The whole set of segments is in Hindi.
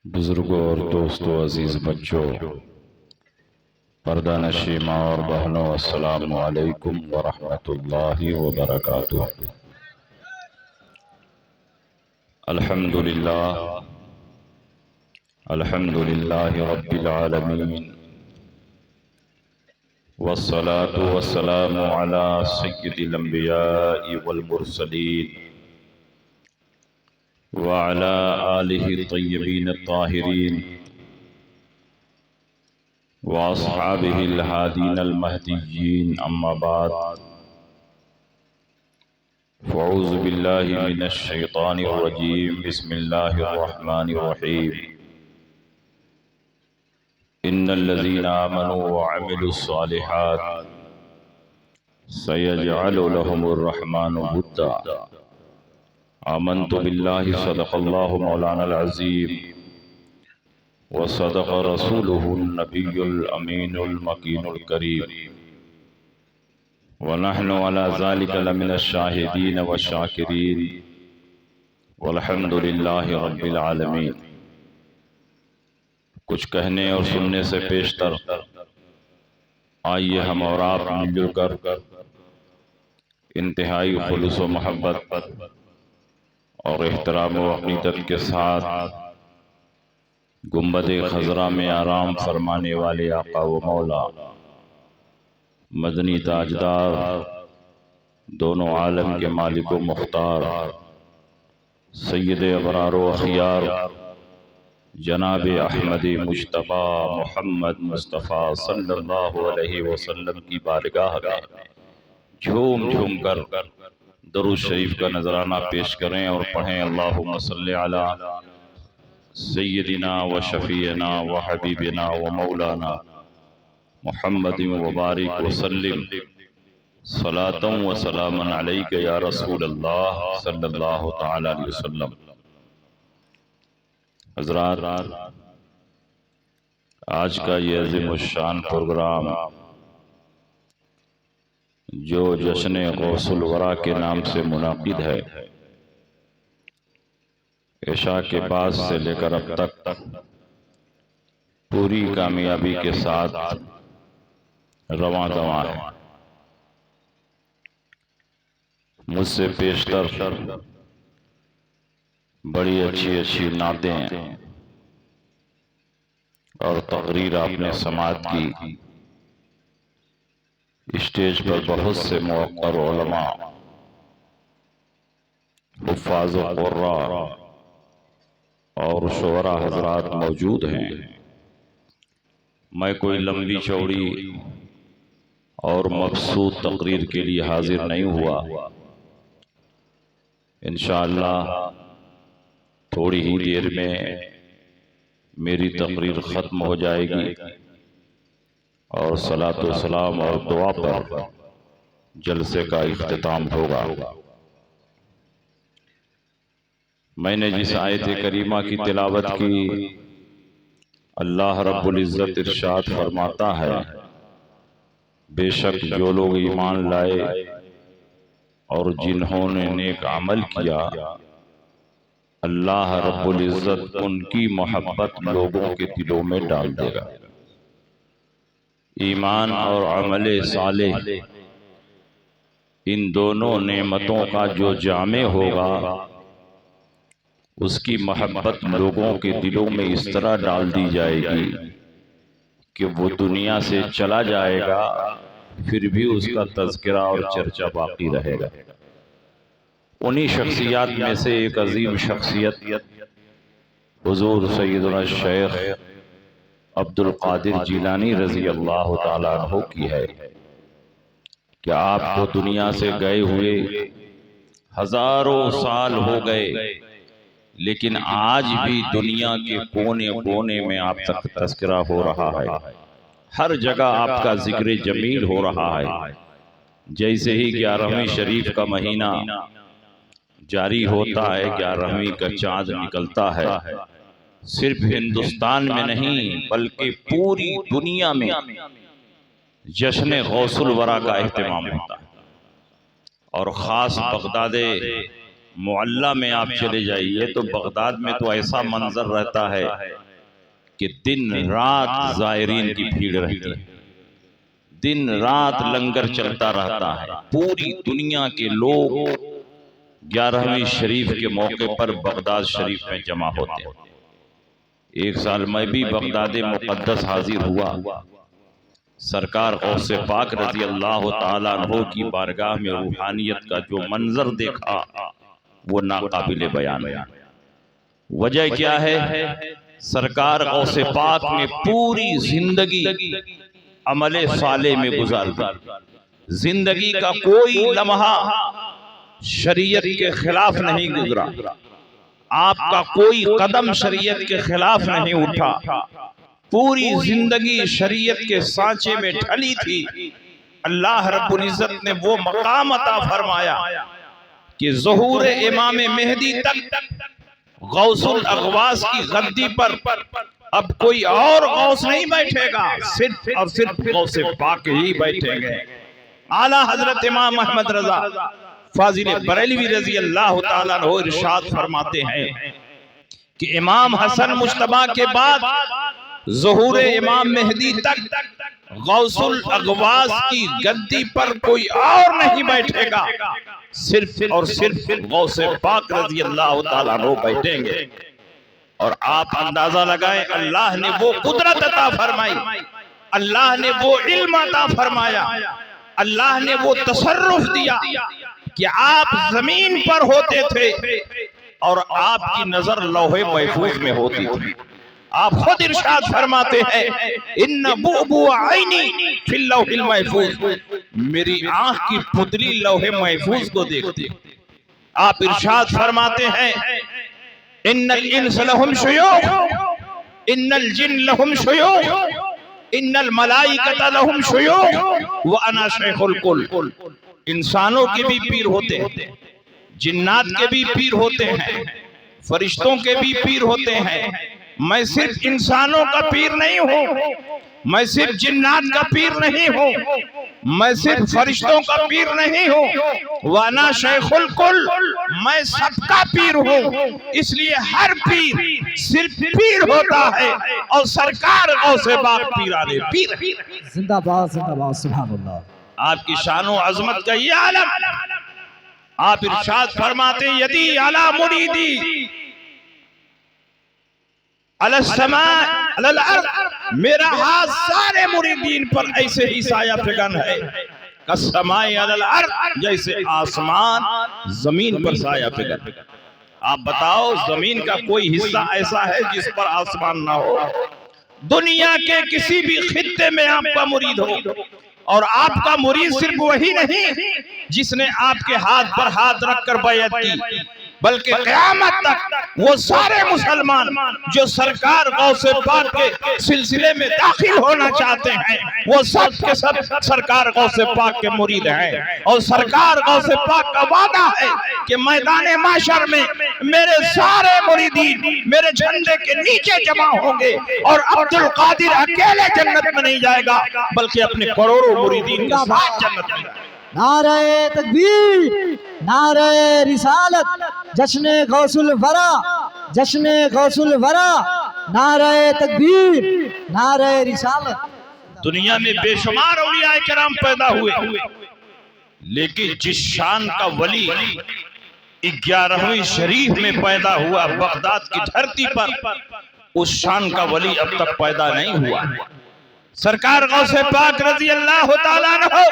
बुजुर्गों और दोस्तों, अजीज़ बच्चों, पर्दा नशी माँ और बहनों, अस्सलामु अलैकुम व रहमतुल्लाहि व बरकातुहू। अल्हम्दुलिल्लाह अल्हम्दुलिल्लाहि रब्बिल आलमीन वस्सलातु वस्सलामु अला सय्यिदिल अंबियाइ वल मुरसलीन व अला आलिहि तय्यबीन ताहिरीन व अस्हाबिहिल हादीनल महदिय्यीन, अम्मा बाद, फ़अऊज़ु बिल्लाहि मिनश शैतानिर रजीम, बिस्मिल्लाहिर रहमानिर रहीम। इन्नल्लज़ीना आमनू व अमिलुस सालिहात सयजअलु लहुमुर रहमानु वुद्दा। आमन्तु बिल्लाहि सदक़ल्लाहु मौलानल अज़ीम व सदक़ रसूलुहुन नबियुल अमीनुल मकीनुल करीम व नहनु अला ज़ालिका लमिनश शाहिदीन व शाकिरीन वल्हम्दुलिल्लाहि रब्बिल आलमीन। कुछ कहने और सुनने से पेशतर आइए हम और आप मिलजुल कर इंतहाई खुलूस व मोहब्बत और एहतराम व अक़ीदत के साथ गुंबद खज़रा में आराम फरमाने वाले आका व मौला मदनी ताजदार, दोनों आलम के मालिक व मुख्तार, सैयद अबरार व अखियार, जनाब अहमद मुश्तबा मोहम्मद मुस्तफ़ा सल्लल्लाहु अलैहि वसल्लम की बारगाह में झूम झूम कर दरूद शरीफ का नजराना पेश करें और पढ़ें, अल्लाहुम्मा सल्ली अला सय्यदिना व शफ़ीना व हबीबिना व मौलाना मुहम्मद व बारिक व सल्लिम सलातम व सलामन अलैका या रसूल अल्लाह सल्लल्लाहु तआला अलैहि वसल्लम। हज़रात, आज का ये अज़ीमुश्शान प्रोग्राम जो जश्न गौसुल वरा के नाम से मुनाकिद है, इशा के बाद से लेकर अब तक पूरी कामयाबी के साथ रवां दवां है। मुझसे पेशतर बड़ी अच्छी अच्छी नातें और तकरीर आपने समात की। स्टेज पर बहुत से मुअक्कर उलमा, हुफ्फाज़ व क़ुर्रा और शुअरा हज़रात मौजूद हैं। मैं कोई लंबी चौड़ी और मबसूत तकरीर के लिए हाजिर नहीं हुआ। इंशाअल्लाह थोड़ी ही देर में मेरी तकरीर ख़त्म हो जाएगी और सलात व सलाम और दुआ पर जलसे का इख्तिताम होगा। मैंने जिस आयत करीमा की तिलावत की, अल्लाह रब्बुल इज़्ज़त इरशाद फरमाता है, बेशक जो लोग ईमान लाए और जिन्होंने नेक अमल किया, अल्लाह रब्बुल इज़्ज़त उनकी मोहब्बत लोगों के दिलों में डाल देगा। ईमान और अमल सालेह, इन दोनों नेमतों का जो जामे होगा, उसकी मोहब्बत लोगों के दिलों में इस तरह डाल दी जाएगी कि वो दुनिया से चला जाएगा, फिर भी उसका तज़किरा और चर्चा बाकी रहेगा। उन्हीं शख्सियत में से एक अजीम शख्सियत हुजूर सैयदना शेख अब्दुल कादिर जिलानी रज़ी अल्लाह ताला अन्हु की है कि आपको दुनिया से गए हुए हजारों साल हो गए, लेकिन आज भी दुनिया के कोने कोने में आप तक तज़किरा हो रहा है। हर जगह आपका जिक्र जमील हो रहा है। जैसे ही 11वीं शरीफ का महीना जारी होता है, 11वीं का चाँद निकलता है, सिर्फ हिंदुस्तान में नहीं बल्कि पूरी दुनिया में जश्न गौसुल वरा का एहतमाम होता है। और ख़ास बगदाद मोहल्ला में आप चले जाइए तो बगदाद में तो ऐसा मंजर रहता है कि दिन रात ज़ायरीन की भीड़ रहती है, दिन रात लंगर चलता रहता है। पूरी दुनिया के लोग 11वीं शरीफ के मौके पर बगदाद शरीफ में जमा होते हैं। एक साल मैं भी बगदाद मुक़द्दस हाजिर हुआ। सरकार गौसे पाक रजी अल्लाह ताला अन्हु की बारगाह में रूहानियत का जो मंजर देखा वो नाकाबिले बयान है। वजह क्या है? सरकार गौसे पाक ने पूरी जिंदगी अमले साले में गुजार दी। जिंदगी का कोई लम्हा शरीयत के खिलाफ नहीं गुजरा, आपका कोई कदम शरीयत के खिलाफ नहीं उठा। पूरी जिंदगी शरीयत के सांचे में ढली थी। अल्लाह रब्बुल इज्जत ने वो मकाम अता फरमाया कि ज़ुहूर इमाम मेहदी तक गौसुल अगवास की गद्दी पर अब कोई और गौस नहीं बैठेगा, सिर्फ और सिर्फ गौसे पाक ही बैठेंगे। आला हजरत इमाम अहमद रजा फाजिल बरेलवी रजी अल्लाह ताला अन्हु इरशाद फरमाते हैं कि इमाम हसन मुश्तबा के बाद ज़ुहूर इमाम मेहदी तक गौसुल अगवास की गद्दी पर कोई और नहीं बैठेगा, सिर्फ और सिर्फ गौसे पाक रजी अल्लाह ताला अन्हु बैठेंगे। और आप अंदाजा लगाएं, अल्लाह ने वो कुदरत अता फरमाई, अल्लाह ने वो इल्म अता फरमाया, अल्लाह ने वो तसर्रुफ दिया कि आप जमीन पर होते थे और आपकी नजर लौहे महफूज में होती थी। आप खुद इरशाद फरमाते हैं, इन्ना बुबु आईनी फिल लौहिल महफूज, मेरी आंख की पुतली लौहे महफूज को देखती। आप इरशाद फरमाते हैं, इन्नल इंस लहुम शुयूख इन्नल जिन लहुम शुयूख इन्नल मलाइकता लहुम शुयूख व अना शेखुल कुल। इंसानों के भी पीर होते हैं, जिन्नात के भी पीर होते हैं, फरिश्तों के भी पीर होते हैं। मैं सिर्फ इंसानों का पीर नहीं हूँ, मैं सिर्फ जिन्नात का पीर नहीं हूँ, मैं सिर्फ फरिश्तों का पीर नहीं हूँ, वाना शेखुल कुल, मैं सबका पीर हूँ। इसलिए हर पीर सिर्फ पीर होता है और सरकार गौसे पाक पीराने पीर। जिंदाबाद जिंदाबाद, सुभान अल्लाह। आपकी शानो अजमत का ये आलम। आप इरशाद फरमाते, यदि अला मुरीदी अलस्समा अलल अर्द, मेरा हाथ सारे मुरीदीन पर ऐसे ही साया फिगन है, कस्समाए अलल अर्द, जैसे आसमान जमीन पर साया फिगन। आप बताओ, जमीन का कोई हिस्सा ऐसा है जिस पर आसमान ना हो? दुनिया के किसी भी खित्ते में आपका मुरीद हो, और आपका मुरीद सिर्फ वही नहीं जिसने आपके हाथ पर हाथ रखकर बैअत की, बल्कि क़यामत तक वो सारे मुसलमान जो सरकार गौसे पाक के सिलसिले में दाखिल होना चाहते हैं, वो सब के सब सरकार गौसे पाक के मुरीद हैं। और सरकार गौसे पाक का वादा है कि मैदान माशर में मेरे सारे मुरीदीन मेरे झंडे के नीचे जमा होंगे, और अब्दुल कादिर अकेले जन्नत में नहीं जाएगा, बल्कि अपने करोड़ों मुरीदीन के साथ जन्नत में जाएगा। नारे तकबीर, नारे रिसालत, जश्ने गौसुल वरा, जश्ने गौसुल वरा, नारे तकबीर, नारे रिसालत। दुनिया में बेशुमार औलिया किराम पैदा हुए, लेकिन जिस शान का वली 11वीं शरीफ में पैदा हुआ बगदाद की धरती पर, उस शान का वली अब तक पैदा नहीं हुआ। सरकार गौसे पाक रजी अल्लाह ताला अन्हु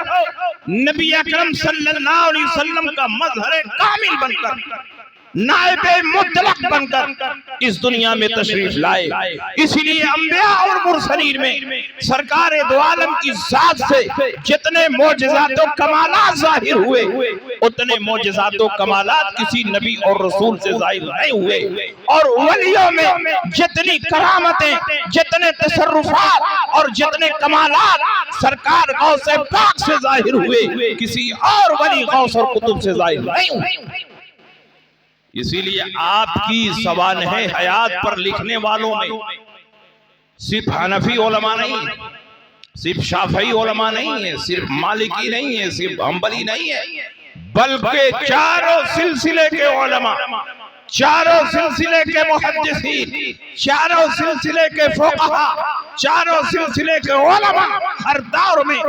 नबी अकरम सल्लल्लाहु अलैहि वसल्लम का मज़हर कामिल बनकर, नाइबे मुतलक बनकर इस दुनिया में तशरीफ लाए। इसीलिए अंबिया और मुरसलीन में सरकार दो आलम की जात से जितने मोजज़ात और कमालात जाहिर हुए, उतने मोजज़ात और कमालात किसी नबी और रसूल से जाहिर नहीं हुए। और वलियों में जितनी करामतें, जितने तसर्रुफात और जितने कमालात सरकार गौसे पाक से जाहिर हुए, किसी और वली गौस और कुतुब से जाहिर नहीं हुए। इसीलिए आपकी सवानह हयात पर लिखने वालों में सिर्फ हनफी उलमा नहीं है, सिर्फ शाफई उलमा नहीं है, सिर्फ मालिकी नहीं है, सिर्फ हम्बली नहीं है, बल्कि चारों सिलसिले के उलमा, चारों सिलसिले के मुहद्दिसीन, चारों सिलसिले के फुक़हा, चारों सिलसिले के उलमा हर दौर में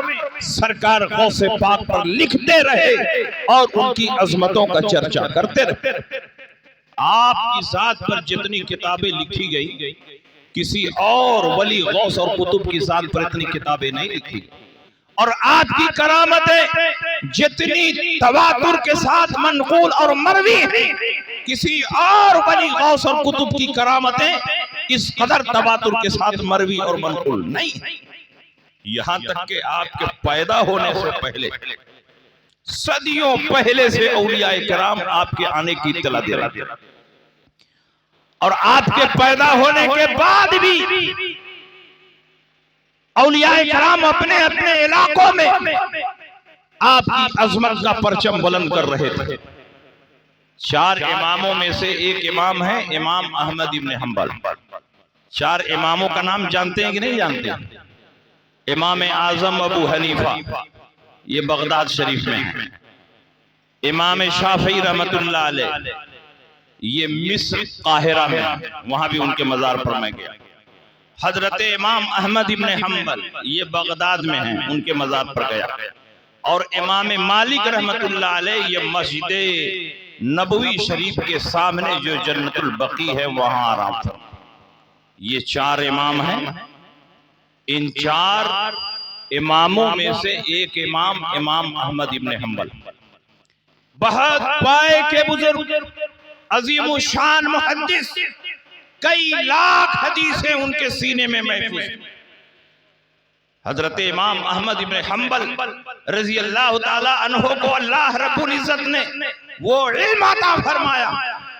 सरकार गौसे पाक पर लिखते रहे और उनकी अजमतों का चर्चा करते रहे। आपकी जात पर जितनी किताबें लिखी गई, किसी और वली गौस और कुतुब की जात पर इतनी किताबें नहीं लिखी। और आपकी करामतें जितनी तवातुर के साथ मनकूल और मरवी हैं, किसी और वली गौस और कुतुब की करामतें इस कदर तवातुर के साथ मरवी और मनकूल नहीं है। यहां तक कि आपके पैदा होने से पहले, सदियों पहले से औलियाए किराम आपके आने की इत्तला दे रहे थे, और आपके पैदा होने के बाद भी औलियाए किराम अपने अपने इलाकों में आपकी अजमत का परचम बुलंद कर रहे थे। 4 इमामों में से एक इमाम है इमाम अहमद इब्न हंबल। 4 इमामों का नाम जानते हैं कि नहीं जानते? इमाम आजम अबू हनीफा, ये बगदाद शरीफ में है। इमाम शाफी रहमतुल्लाह अलैह, ये मिस्र काहिरा में, वहां भी उनके मजार पर मैं गया। हजरत इमाम अहमद इब्न हंबल, ये बगदाद में हैं, उनके मजार पर गया। और इमाम मालिक रहमतुल्लाह अलैह, ये मस्जिद नबवी शरीफ के सामने जो जन्नतुल बकी है वहां आराम था। ये 4 इमाम हैं। इन 4 इमामों में से एक इमाम इमाम अहमद इब्न हंबल, बहुत पाए के बुजुर्ग, अजीम शान मुहद्दिस, कई लाख हदीसें उनके सीने में महफूज। हजरत इमाम अहमद इब्न हंबल रजी अल्लाह ताला अन्हो को अल्लाह रब्बुल इज्जत ने वो इल्म अता फरमाया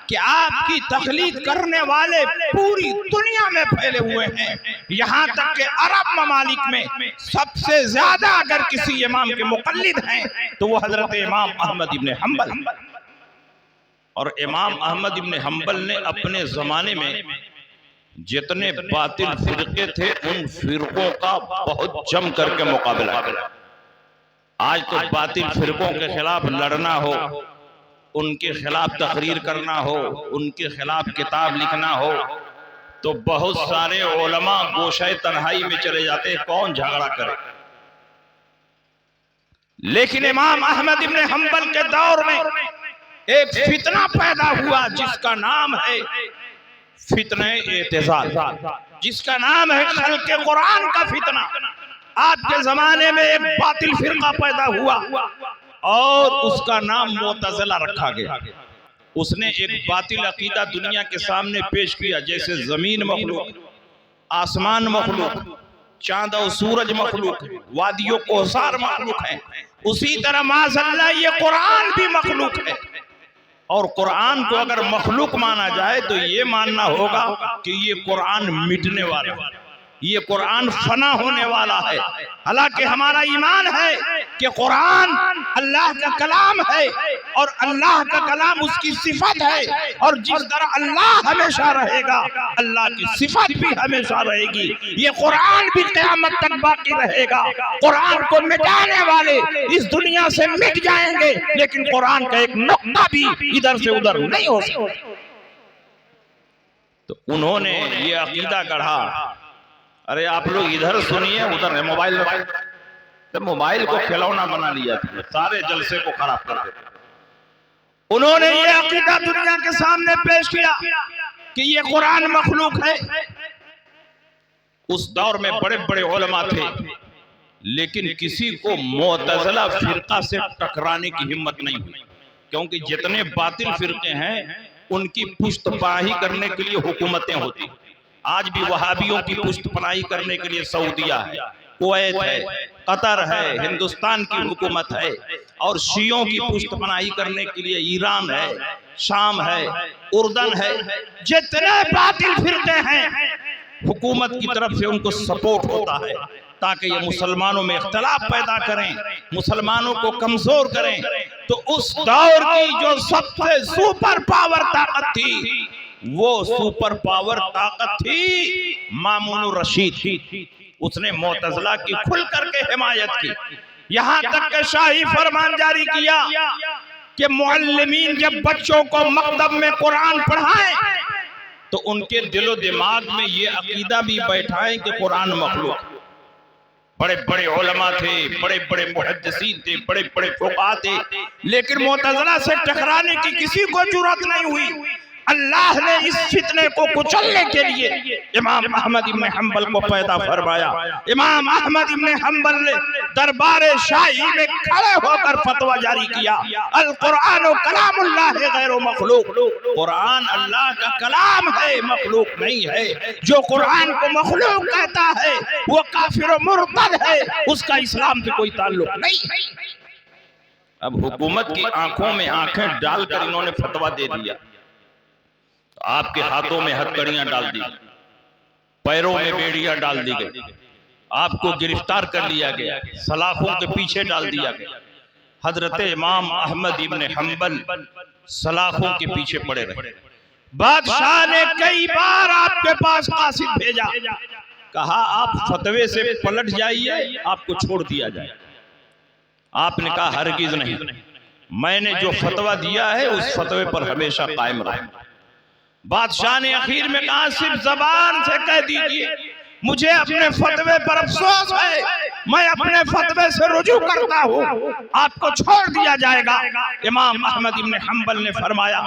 कि आपकी तकलीद करने वाले पूरी दुनिया में फैले हुए हैं। यहाँ तक कि अरब ममालिक में सबसे ज्यादा अगर किसी इमाम के मुक़ल्लिद हैं तो वो हजरत इमाम अहमद इब्न हंबल। और इमाम अहमद इब्न हंबल ने अपने जमाने में जितने बातिल फिरके थे उन फिरकों का बहुत जम करके मुकाबला किया। आज तो बातिल फिरकों के खिलाफ लड़ना हो, उनके खिलाफ तकरीर करना हो, उनके खिलाफ किताब लिखना हो तो बहुत सारे उलमा गोशाए तन्हाई में चले जाते हैं, कौन झगड़ा करे। लेकिन इमाम अहमद इब्न हंबल के दौर में एक फितना पैदा हुआ जिसका नाम है फितने एतजाल, जिसका नाम है खल्क़े कुरान का फितना। आपके जमाने में एक बातिल फिरका पैदा हुआ और उसका नाम मुअतज़िला रखा गया। उसने एक बातिल अकीदा दुनिया के सामने पेश किया, जैसे जमीन मखलूक, आसमान मखलूक, चांद और सूरज मखलूक, वादियों कोसार मखलूक है, उसी तरह माज़अल्लाह ये कुरान भी मखलूक है। और कुरान को अगर मखलूक माना जाए तो ये मानना होगा कि ये कुरान मिटने वाला है, ये कुरान फना होने वाला है। हालांकि हमारा ईमान है कि कुरान अल्लाह का कलाम है और अल्लाह का कलाम उसकी सिफत है, और जिस तरह अल्लाह हमेशा रहेगा अल्लाह की सिफत भी हमेशा रहेगी। ये कुरान भी क़यामत तक बाकी रहेगा। कुरान को मिटाने वाले इस दुनिया से मिट जाएंगे, लेकिन कुरान का एक नुक्ता भी इधर से उधर नहीं हो सकता। तो उन्होंने ये अकीदा गढ़ा। अरे आप लोग इधर सुनिए, उधर है मोबाइल। तो मोबाइल को खिलौना बना लिया था, सारे जलसे को खराब कर दिया। उन्होंने ये अकीदा दुनिया के सामने पेश किया कि ये कुरान मखलूक है। उस दौर में बड़े बड़े उलमा थे, लेकिन किसी को मुअतज़िला फिरका से टकराने की हिम्मत नहीं हुई, क्योंकि जितने बातिल फिरके हैं उनकी पुष्टपाही करने के लिए हुकूमतें होती। आज भी वहाबियों की पुष्टपनाही करने के लिए सऊदिया है, कुवैत है, कतर है, हिंदुस्तान की हुकूमत है, और शियों की पुष्टपनाही करने के लिए ईरान है, शाम है, उर्दन है। जितने बातिल फिरके हैं हुकूमत की तरफ से उनको सपोर्ट होता है ताकि ये मुसलमानों में इख्तलाफ पैदा करें, मुसलमानों को कमजोर करें। तो उस दौर की जो सबसे सुपर पावर ताकत थी, वो सुपर पावर ताकत थी मामून रशीद। उसने मुअतज़िला की खुल करके हिमायत की, यहाँ तक के शाही फरमान जारी किया कि मुअल्लिमीन जब बच्चों को मकतब में कुरान पढ़ाएं तो उनके दिलो दिमाग में ये अकीदा भी बैठाएं कि कुरान मखलूक। बड़े बड़े उलमा थे, बड़े बड़े मुहद्दिसीन थे, बड़े बड़े फुक़हा थे, लेकिन मुअतज़िला से टकराने की किसी को जुर्रत नहीं हुई। अल्लाह ने इस फितने को कुचलने के लिए इमाम अहमद इब्न हंबल को पैदा फरमाया। इमाम अहमद इब्न हंबल ने दरबार शाही में खड़े होकर फतवा जारी किया, अल कुरान कलामुल्लाह गैर मखलूक, कुरान अल्लाह का कलाम है, मखलूक नहीं है। जो कुरान को मखलूक कहता है वो काफिर और मुर्तद है, उसका इस्लाम से कोई ताल्लुक नहीं। अब हुकूमत की आंखों में आंखें डालकर इन्होंने फतवा दे दिया। आपके हाथों में हथकड़ियां डाल दी, पैरों में बेड़ियां डाल दी गई, आपको गिरफ्तार कर लिया गया, सलाखों के पीछे डाल दिया गया। हजरत इमाम अहमद इब्न हंबल सलाखों के पीछे पड़े रहे। बादशाह ने कई बार आपके पास कासिद भेजा, कहा आप फतवे से पलट जाइए, आपको छोड़ दिया जाए। आपने कहा हरगिज नहीं, मैंने जो फतवा दिया है उस फतवे पर हमेशा कायम रहे। बादशाह ने आखिर में कहा सिर्फ जबान से कह दीजिए मुझे अपने फतवे पर अफसोस है, मैं अपने फतवे से रुजू करता हूँ, आपको छोड़ दिया जाएगा। इमाम अहमद इब्न हंबल ने फरमाया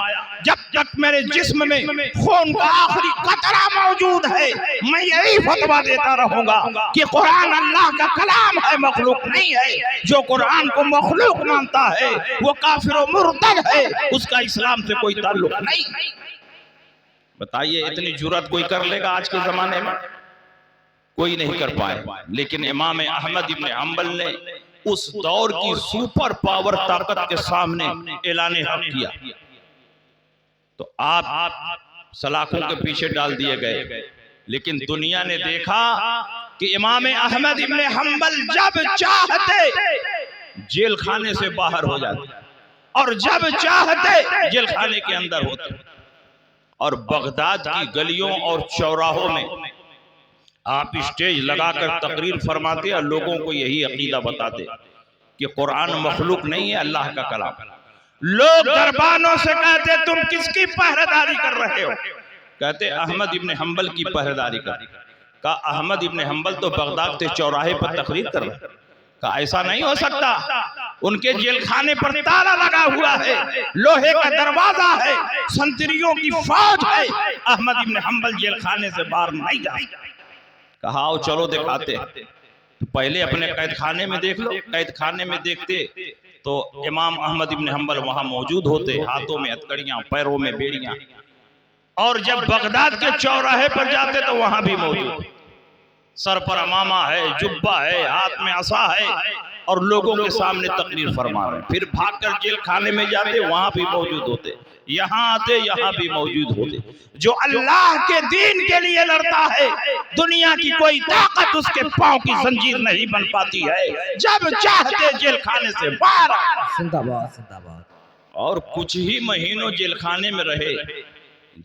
जब तक मेरे जिस्म में खून का आखिरी कतरा मौजूद है मैं यही फतवा देता रहूंगा कि कुरान अल्लाह का कलाम है, मखलूक नहीं है। जो कुरान को मखलूक मानता है वो काफिर और मुर्तद है, उसका इस्लाम से कोई ताल्लुक नहीं। बताइए इतनी जुर्रत कोई कर लेगा आज के जमाने में? कोई नहीं कर पाए। लेकिन इमाम अहमद इब्न हंबल ने उस दौर की सुपर पावर ताकत के सामने ऐलान हक किया तो आप सलाखों के पीछे डाल दिए गए। लेकिन दुनिया ने देखा कि इमाम अहमद इब्न हंबल जब चाहते जेल खाने से बाहर हो जाते और जब चाहते जेल खाने के अंदर होते। और बगदाद की गलियों और चौराहों में आप स्टेज लगाकर तकरीर फरमाते और लोगों को यही अकीदा बताते कि कुरान मखलूक नहीं है, अल्लाह का कलाम। लोग दरबानों से कहते तुम किसकी पहरेदारी कर रहे हो? कहते अहमद इब्न हंबल की पहरेदारी कर। कहा अहमद इब्न हंबल तो बगदाद के चौराहे पर तकरीर कर रहे। कहा ऐसा नहीं हो सकता, उनके जेल खाने पर ताला लगा हुआ है, लोहे का दरवाजा है, संतरियों की फौज है, अहमद इब्न हंबल जेल खाने से बाहर नहीं जा। कहा आओ चलो दिखाते। तो पहले अपने कैद खाने में देख लो। कैद खाने में देखते तो इमाम अहमद इब्न हंबल वहां मौजूद होते, हाथों में हथकड़ियां, पैरों में बेड़ियां। और जब बगदाद के चौराहे पर जाते तो वहां भी मौजूद, सर पर अमामा है, जुब्बा है, हाथ में असा है और लोगों के सामने तकरीर फरमा रहे। फिर भागकर जेल खाने में जाते, वहां भी मौजूद होते, यहाँ आते, यहाँ भी मौजूद होते। जो अल्लाह के दीन के लिए लड़ता है दुनिया की कोई ताकत उसके पांव की जंजीर नहीं बन पाती है। जब चाहते जेल खाने से बाहर। जिंदाबाद जिंदाबाद। और कुछ ही महीनों जेल खाने में रहे।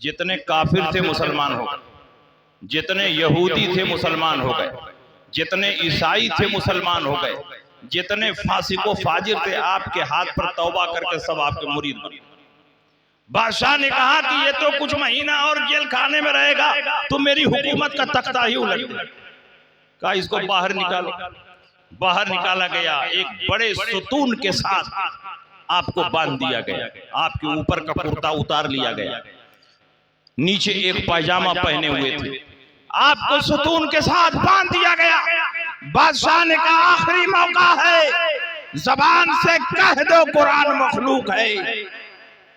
जितने काफिर थे मुसलमान हो गए, जितने यहूदी थे मुसलमान हो गए, जितने ईसाई थे मुसलमान हो गए, जितने फासिको फाजिर थे आपके हाथ पर तौबा करके सब आपके मुरीद बने। बादशाह ने कहा कि ये तो कुछ महीना और जेल खाने में रहेगा तो मेरी हुकूमत का तख्ता ही उलट देगा। कहा इसको बाहर निकालो। बाहर निकाला गया, एक बड़े सुतून के साथ आपको बांध दिया गया, आपके ऊपर का कुर्ता उतार लिया गया, नीचे एक पायजामा पहने हुए थे, आपको सुतून के साथ बांध दिया गया। बादशाह ने कहा आखिरी मौका है, जबान से कह दो कुरान मखलूक है,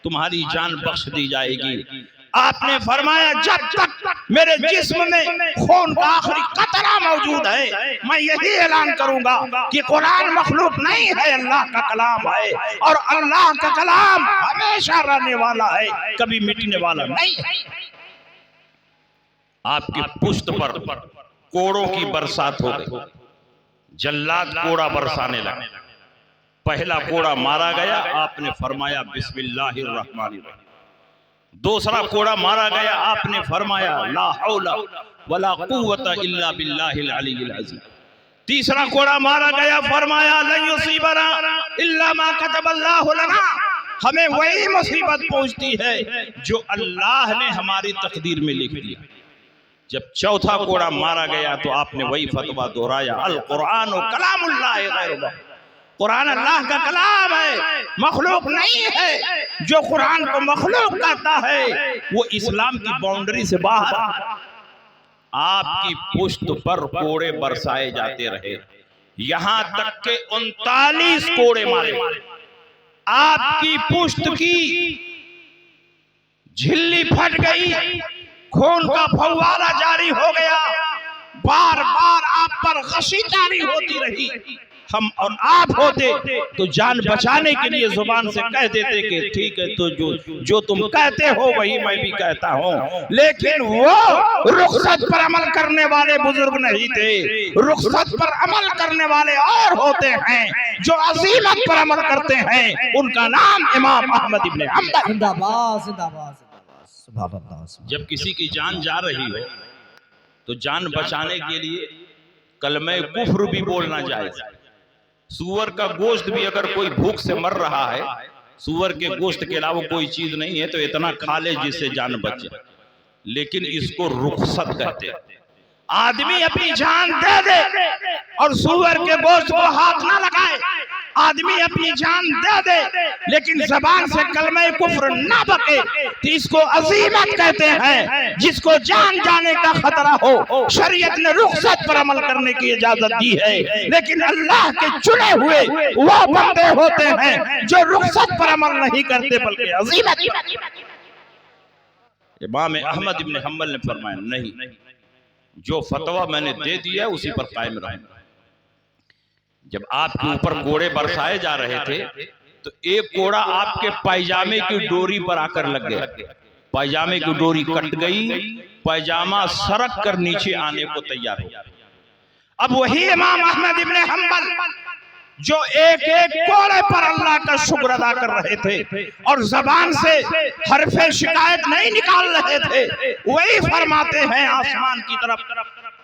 तुम्हारी जान बख्श दी जाएगी। आपने फरमाया जब तक मेरे जिस्म में खून का आखिरी कतरा मौजूद है मैं यही ऐलान करूंगा कि कुरान मखलूक नहीं है, अल्लाह का कलाम है और अल्लाह का कलाम हमेशा रहने वाला है, कभी मिटने वाला नहीं है। आपकी पुश्त पर कोड़ों की बरसात हो गई, जल्लाद कोड़ा बरसाने लगा। पहला कोड़ा मारा गया, आपने फरमाया बिस्मिल्लाहिर्रहमानिर्रहीम। दूसरा कोड़ा मारा गया, आपने फरमाया ला हौला वला कुव्वता इल्ला बिल्लाहिल अलीय्यिल अज़ीम। तीसरा कोड़ा मारा गया, फरमाया लन युसीबना इल्ला मा कतबल्लाहु लना। हमें वही मुसीबत पहुंचती है जो अल्लाह ने हमारी तकदीर में लिख दिया। जब चौथा कोड़ा मारा गया तो आपने वही फतवा दोहराया, अल कुरान कलामुल्लाह गैर, कुरान अल्लाह का कलाम है, मखलूक नहीं है। जो कुरान को मखलूक कहता है वो इस्लाम की बाउंड्री से बाहर। आपकी पुश्त पर कोड़े बरसाए जाते रहे, यहां तक के 39 कोड़े मारे। आपकी पुश्त की झिल्ली फट गई, खून का फव्वारा जारी हो गया, बार बार आप पर गशी जारी होती रही। हम और आप होते तो जान बचाने के लिए जुबान से कह देते कि ठीक है, तो जो तुम कहते हो वही मैं भी कहता हूँ। लेकिन वो रुखसत पर अमल करने वाले बुजुर्ग नहीं थे। रुखसत पर अमल करने वाले और होते हैं जो अजीमत पर अमल करते हैं। उनका नाम इमाम अहमद इब्ने हम्बल। जिंदाबाद जिंदाबाद जिंदाबाद, सुभान अल्लाह। जब किसी की जान जा रही हो तो जान बचाने के लिए कलमे कुफ्र भी बोलना जायज। सूअर का गोश्त भी अगर कोई भूख से मर रहा है, सूअर के गोश्त के अलावा कोई चीज नहीं है तो इतना खा ले जिससे जान बचे, लेकिन इसको रुखसत कहते हैं। आदमी अपनी जान दे दे और सूअर के गोश्त को हाथ ना लगाए। आदमी अपनी जान दे दे लेकिन जबान से कलमे कुफ्र ना बके तो इसको अजीमत कहते हैं। जिसको जान जाने का खतरा हो, शरीयत ने रुखसत पर अमल करने की इजाजत दी है। लेकिन अल्लाह के चुने हुए वो बंदे होते हैं जो रुखसत पर अमल नहीं करते बल्कि अजीमत। इमाम अहमद इब्ने हम्बल ने फरमाया, नहीं, जो फतवा मैंने दे दिया उसी पर कायम रहूंगा। जब आपके ऊपर कोड़े बरसाए जा रहे थे तो एक कोड़ा आपके पायजामे की डोरी पर आकर लग गया। पायजामे की डोरी कट गई, पायजामा सरक कर नीचे आने को तैयार हो। अब वही इमाम अहमद इब्ने हम्बल जो एक एक कोड़े पर अल्लाह का शुक्र अदा कर रहे थे और जबान से हरफे शिकायत नहीं निकाल रहे थे, वही फरमाते हैं आसमान की तरफ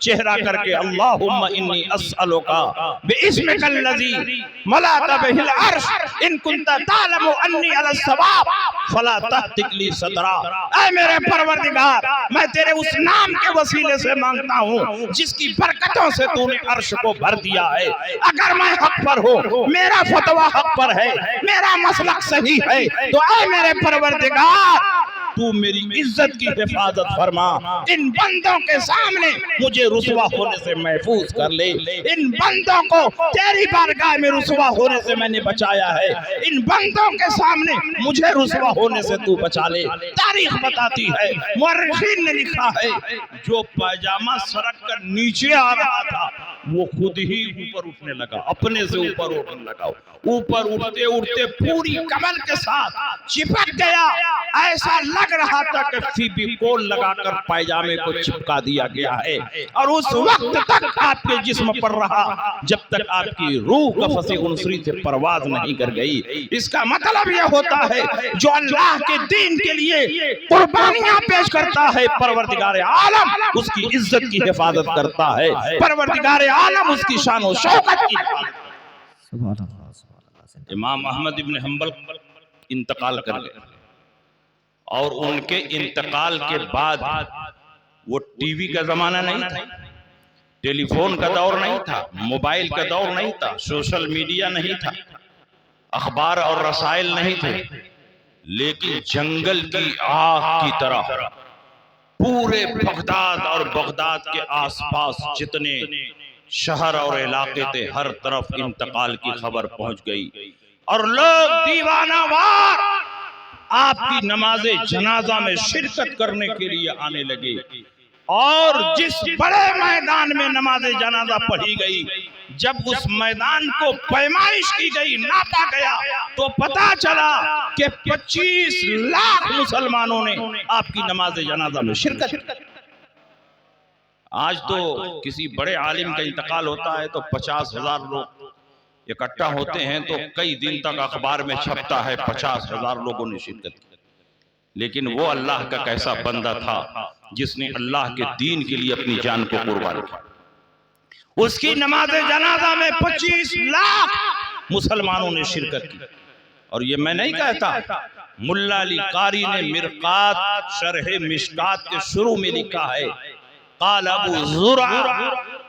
चेहरा करके, अल्लाहुम्मा इन्नी अस्अलुका बिइस्मिकल लज़ी मलात बिहिल अर्श इन कुंता तालमु अन्नी अला सवाब फला तहतिक ली सदरा। ऐ मेरे परवरदिगार, मैं तेरे उस नाम के वसीले से मांगता हूँ जिसकी बरकतों से तूने अर्श को भर दिया है। अगर मैं हक पर हूँ, मेरा फतवा हक पर है, मेरा मसलक सही है, तो ऐ मेरे परवरदिगार तू मेरी इज्जत की हिफाजत फरमा। इन बंदों के सामने मुझे रुसवा होने से महफूज कर ले। इन बंदों को तेरी बारगाह में रुसवा होने से मैंने बचाया है। इन बंदों के सामने मुझे रुसवा होने से तू बचा ले। तारीख बताती है, मुअर्रिखीन ने लिखा है, जो पायजामा सरक कर नीचे आ रहा था वो खुद ही ऊपर उठने लगा, अपने से ऊपर उठने लगा। ऊपर उठते उठते पूरी कमर के साथ चिपक गया। ऐसा लग रहा था कि फेविकोल लगाकर पायजामे को चिपका दिया गया है। और उस वक्त तक आपके जिस्म पर रहा जब तक आपकी रूह कफ़से उनसरी से परवाज नहीं कर गई। इसका मतलब यह होता है जो अल्लाह के दीन के लिए कुर्बानियां पेश करता है, परवरदिगार आलम उसकी इज्जत की हिफाजत करता है, परवरदिगार आलम उसकी शान और शौकत की। इमाम अहमद इब्ने हम्बल इंतकाल कर गए और उनके इंतकाल के बाद वो टीवी का जमाना नहीं था, टेलीफोन का दौर नहीं था, मोबाइल का दौर नहीं था, सोशल मीडिया नहीं था, अखबार और रसाइल नहीं थे, लेकिन जंगल की आग की तरह पूरे बगदाद और बगदाद के आसपास जितने शहर और इलाके थे हर तरफ इंतकाल की खबर पहुंच गई और लोग दीवानावार आपकी नमाज़े जनाजा में शिरकत करने के लिए आने लगे। और जिस बड़े मैदान में नमाज़े जनाजा पढ़ी गई, जब उस मैदान को पैमाइश की गई, नापा गया, तो पता चला कि 25 लाख मुसलमानों ने आपकी नमाज़े जनाजा में शिरकत। आज तो किसी बड़े आलिम का इंतकाल होता है तो 50,000 लोग इकट्ठा होते हैं, तो कई दिन तक अखबार में छपता है 50,000 लोगों ने शिरकत की। लेकिन वो अल्लाह का कैसा बंदा था जिसने अल्लाह के दीन के लिए अपनी जान को कुर्बान किया। उसकी नमाज़े जनाजा में 25 लाख मुसलमानों ने शिरकत की और ये मैं नहीं कहता, मुल्ला अली कारी ने मिरकात शरह मिशकात के शुरू में लिखा है, क़ाल अबू ज़ुरआ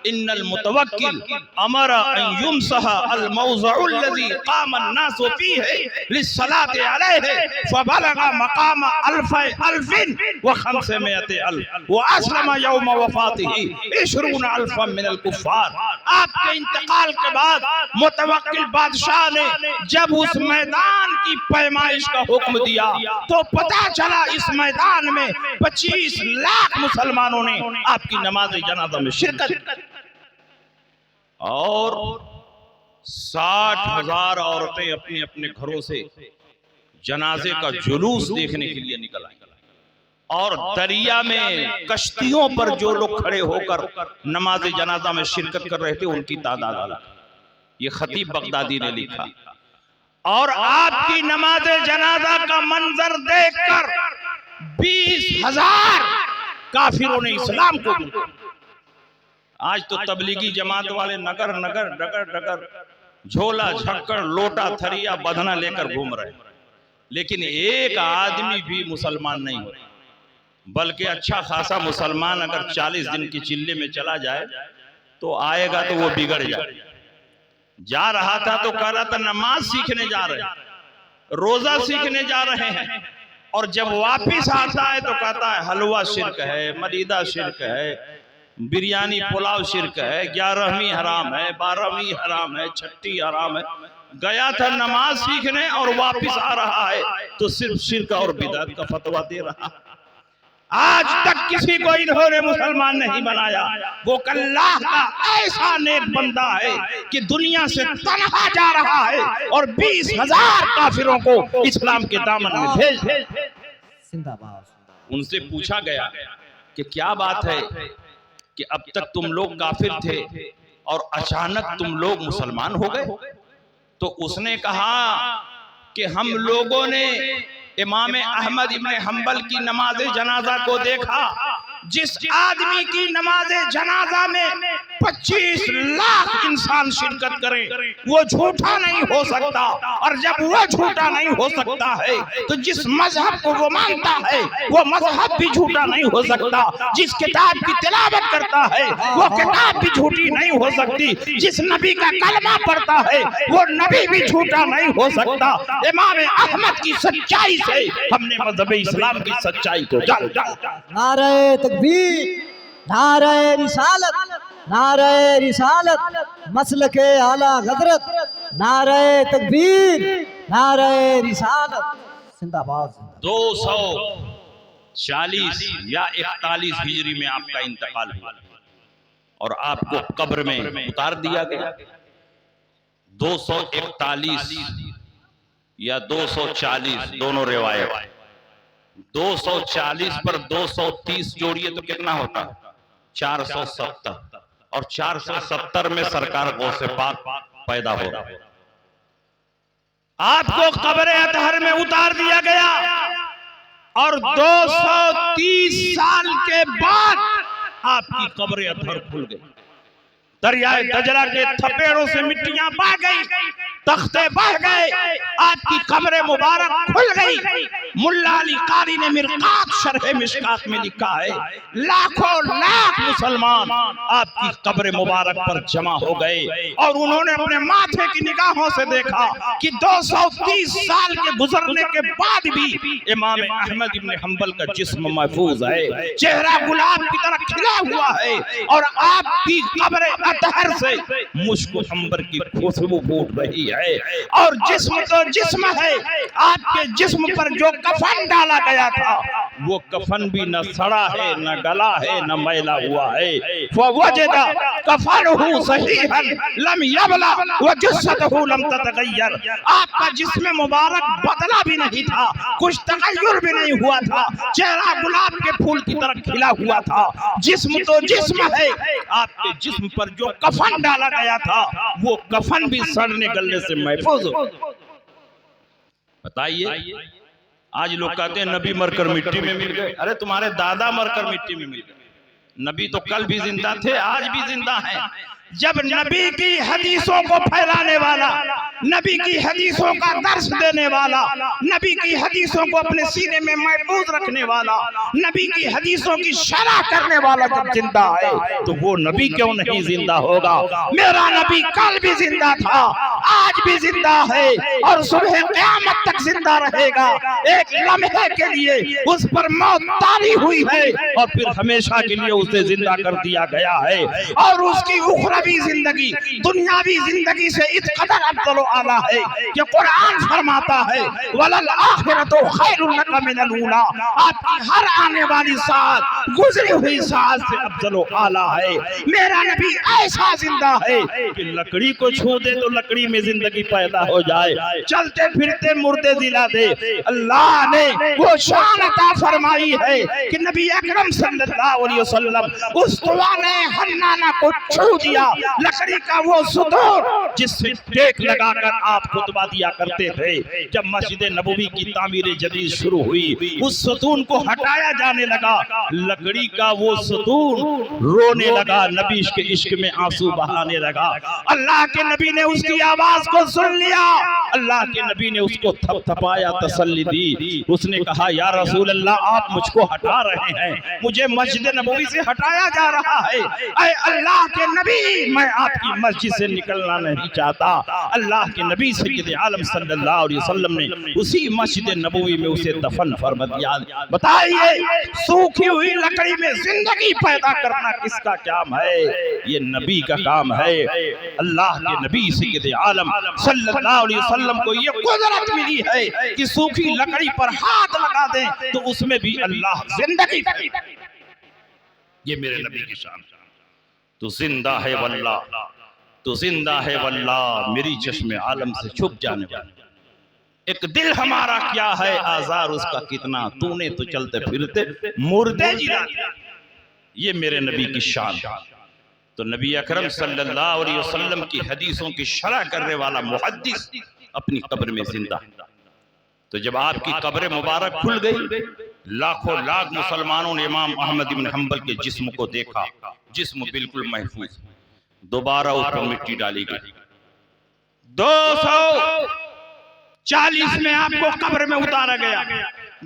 इन्नल मुतवक्किल अमरा अन युमसह अल मौज़अ अल्लज़ी क़ाम अन्नासु फ़ीहि लिस्सलाति अलैहि फ़बलग़ मक़ाम अल्फ़िन व ख़म्समिअति अल्फ़ व अस्लम यौम वफ़ातिही 20 अल्फ़न मिनल कुफ़्फ़ार। आपके इंतकाल के बाद मुतवक्किल बादशाह ने जब उस मैदान की पैमाइश का हुक्म दिया तो पता चला इस मैदान में 25 लाख मुसलमानों ने आपकी नमाज जनाजा में शिरकत और 60,000 औरतें अपने अपने घरों से जनाजे का जुलूस देखने के लिए निकल आई। और दरिया में कश्तियों पर जो लोग खड़े होकर नमाज जनाजा में शिरकत कर रहे थे उनकी तादाद अलग। ये खतीब बगदादी ने लिखा। और आपकी नमाज जनाजा का मंजर देखकर 20,000 काफिरों ने इस्लाम को दूर। आज तो तबलीगी जमात वाले नगर नगर डगर डगर झोला झक्कड़ लोटा थरिया बधना लेकर घूम रहे, लेकिन एक आदमी भी मुसलमान नहीं हो। बल्कि अच्छा खासा मुसलमान अगर 40 दिन की चिल्ले में चला जाए तो आएगा तो वो बिगड़ जाए। जा रहा था तो कह रहा था नमाज सीखने जा रहे हैं, रोजा सीखने जा रहे हैं, और जब वापिस आता है तो कहता है हलवा शिरक है, मलीदा शिरक है, बिरयानी पुलाव शिरक है, 11वीं हराम है, 12वीं हराम है, 6ठी हराम है। गया था नमाज सीखने और वापिस आ रहा है तो सिर्फ शिरक और बिदअत का फतवा दे रहा। आज तक किसी को इन्होंने मुसलमान नहीं बनाया। वो अल्लाह का ऐसा नेक बंदा है कि दुनिया से तन्हा जा रहा है और 20,000 काफिरों को इस्लाम के दामन में भेज। उनसे पूछा गया कि क्या बात है कि अब तक तुम लोग काफिर थे और अचानक तुम लोग मुसलमान हो गए? तो उसने कहा कि हम लोगों ने इमाम अहमद इब्न हंबल की नमाज जनाजा को देखा, जिस आदमी की नमाज जनाजा में 25 लाख इंसान शिरकत करें वो झूठा नहीं हो सकता। और जब वो झूठा नहीं हो सकता है तो जिस मजहब को वो मानता है वो मजहब भी झूठा नहीं हो सकता। जिस किताब की तिलावत करता है वो किताब भी झूठी नहीं हो सकती। जिस नबी का कलमा पढ़ता है वो नबी भी झूठा नहीं हो सकता। इमाम अहमद की सच्चाई से हमने मजहब इस्लाम की सच्चाई को जान। नारे तकबीर, नारे रिसालत, नारे रिसालत, मसलके आला हजरत, नारे तकबीर, नारे रिसालत, जिंदाबाद। 240 या 41 हिजरी में आपका इंतकाल हुआ और आपको कब्र में उतार दिया गया। 241 या 240 दोनों रिवायत। 240 पर 230 जोड़िए तो कितना होता? 470। और 470 में सरकार गौसे पाक पैदा हो। आपको कब्र अतहर में उतार दिया गया और 230 साल के बाद आपकी कब्र अतहर खुल गई। दरियाए दजला के थपेड़ों से मिट्टियां बह गई, तख्ते बह गए, आपकी कब्र मुबारक खुल गई। मुल्ला अली कारी ने मिरकात शरह मिशकात में लिखा है, लाखों लाख मुसलमान आपकी कब्र मुबारक पर जमा हो गए और उन्होंने अपने माथे की निगाहों से देखा कि 230 साल के गुजरने के बाद भी इमाम अहमद इब्न हंबल का जिस्म महफूज है, चेहरा गुलाब की तरह खिला हुआ है और आपकी कब्र अतहर से मुश्क अंबर की खुशबू फूट रही है। और जिस्म तो जिस्म है, आपके जिस्म पर जो कफन डाला गया था वो कफन भी न सड़ा है, न गला है, न मैला हुआ है। फवजदा कफनहु सहीहन लम यबला व जस्सतहु लम ततगय्यर। आपका जिस्म मुबारक बदला भी नहीं था, कुछ तगय्युर भी नहीं हुआ था, चेहरा गुलाब के फूल की तरह खिला हुआ था। जिस्म तो जिस्म है, आपके जिस्म पर जो कफन डाला गया था वो कफन भी सड़ने गलने से महफूज हो। बताइए, आज लोग कहते हैं नबी मरकर मिट्टी में मिल गए। अरे तुम्हारे दादा मरकर मिट्टी में मिल गए। नबी तो कल भी जिंदा थे, आज भी जिंदा हैं। जब नबी की हदीसों को फैलाने वाला, नबी की हदीसों का दर्स देने वाला, नबी की हदीसों को अपने सीने में महफूज रखने वाला, नबी की हदीसों की शरह करने वाला जब जिंदा है तो वो नबी क्यों नहीं जिंदा होगा? मेरा नबी कल भी जिंदा था, आज भी जिंदा है और सुबह क़यामत तक जिंदा रहेगा। एक लम्हे के लिए उस पर मौत तारी हुई है और फिर हमेशा के लिए उसे जिंदा कर दिया गया है। और उसकी उखरवी जिंदगी दुनियावी जिंदगी से इस कदर अफजल आला है कि कुरान फरमाता है वलल आखिरतु खैरुल लका मिनल ऊला, आपकी हर आने वाली साथ गुजरी हुई साथ से अफजल आला है। मेरा नबी ऐसा जिंदा है कि लकड़ी को छू दे तो लकड़ी में जिंदगी पैदा हो जाए, चलते फिरते मुर्दे जिला दे। अल्लाह ने वो शान अता फरमाई है कि नबी अकरम सल्लल्लाहु अलैहि वसल्लम उस तवाने हन्नाना को छू दिया, लकड़ी का वो सुतून जिससे टेक लगाकर आप खुतबा दिया करते थे। जब मस्जिद नबवी की तामीर जदीद शुरू हुई, उस सुतून को हटाया जाने लगा, लकड़ी का वो सुतून रोने लगा, नबी के इश्क में आंसू बहाने लगा। अल्लाह के नबी ने उसकी आवाज को सुन लिया, अल्लाह के नबी ने उसको थपथपाया, तसल्ली दी। उसने कहा या रसूल अल्लाह, आप मुझको हटा रहे हैं, मुझे मस्जिद नबवी से हटाया जा रहा है। ऐ अल्लाह के नबी, मैं आपकी मस्जिद से निकलना नहीं चाहता। अल्लाह के नबी सय्यद आलम सल्लल्लाहु अलैहि वसल्लम ने उसी मस्जिद नबवी में उसे दफन फरमा दिया। बताइए, सूखी हुई लकड़ी में जिंदगी पैदा करना किसका काम है? ये नबी का काम है। अल्लाह के नबी सय्यद आलम सल्लल्लाहु अलैहि वसल्लम को ये कुदरत मिली है कि सूखी लकड़ी पर हाथ लगा दें तो उसमें भी अल्लाह जिंदगी। ये मेरे नबी की शान। तू जिंदा है वल्लाह, तू जिंदा है वल्लाह, मेरी चश्मे आलम से छुप जाने वाली। एक दिल हमारा क्या है, आजार उसका कितना, तूने तो चलते फिरते मुर्दे जिला। ये मेरे नबी की शान। तो नबी अकरम सल्लल्लाहु अलैहि वसल्लम की हदीसों की शरह करने वाला मुहद्दिस अपनी कब्र में जिंदा। तो जब आपकी कब्र मुबारक खुल गई, लाखों लाख मुसलमानों ने इमाम अहमद इब्न हंबल के जिस्म को देखा, जिस्म बिल्कुल महफूज, दोबारा उस पर मिट्टी डाली गई। 240 में आपको कब्र में उतारा गया,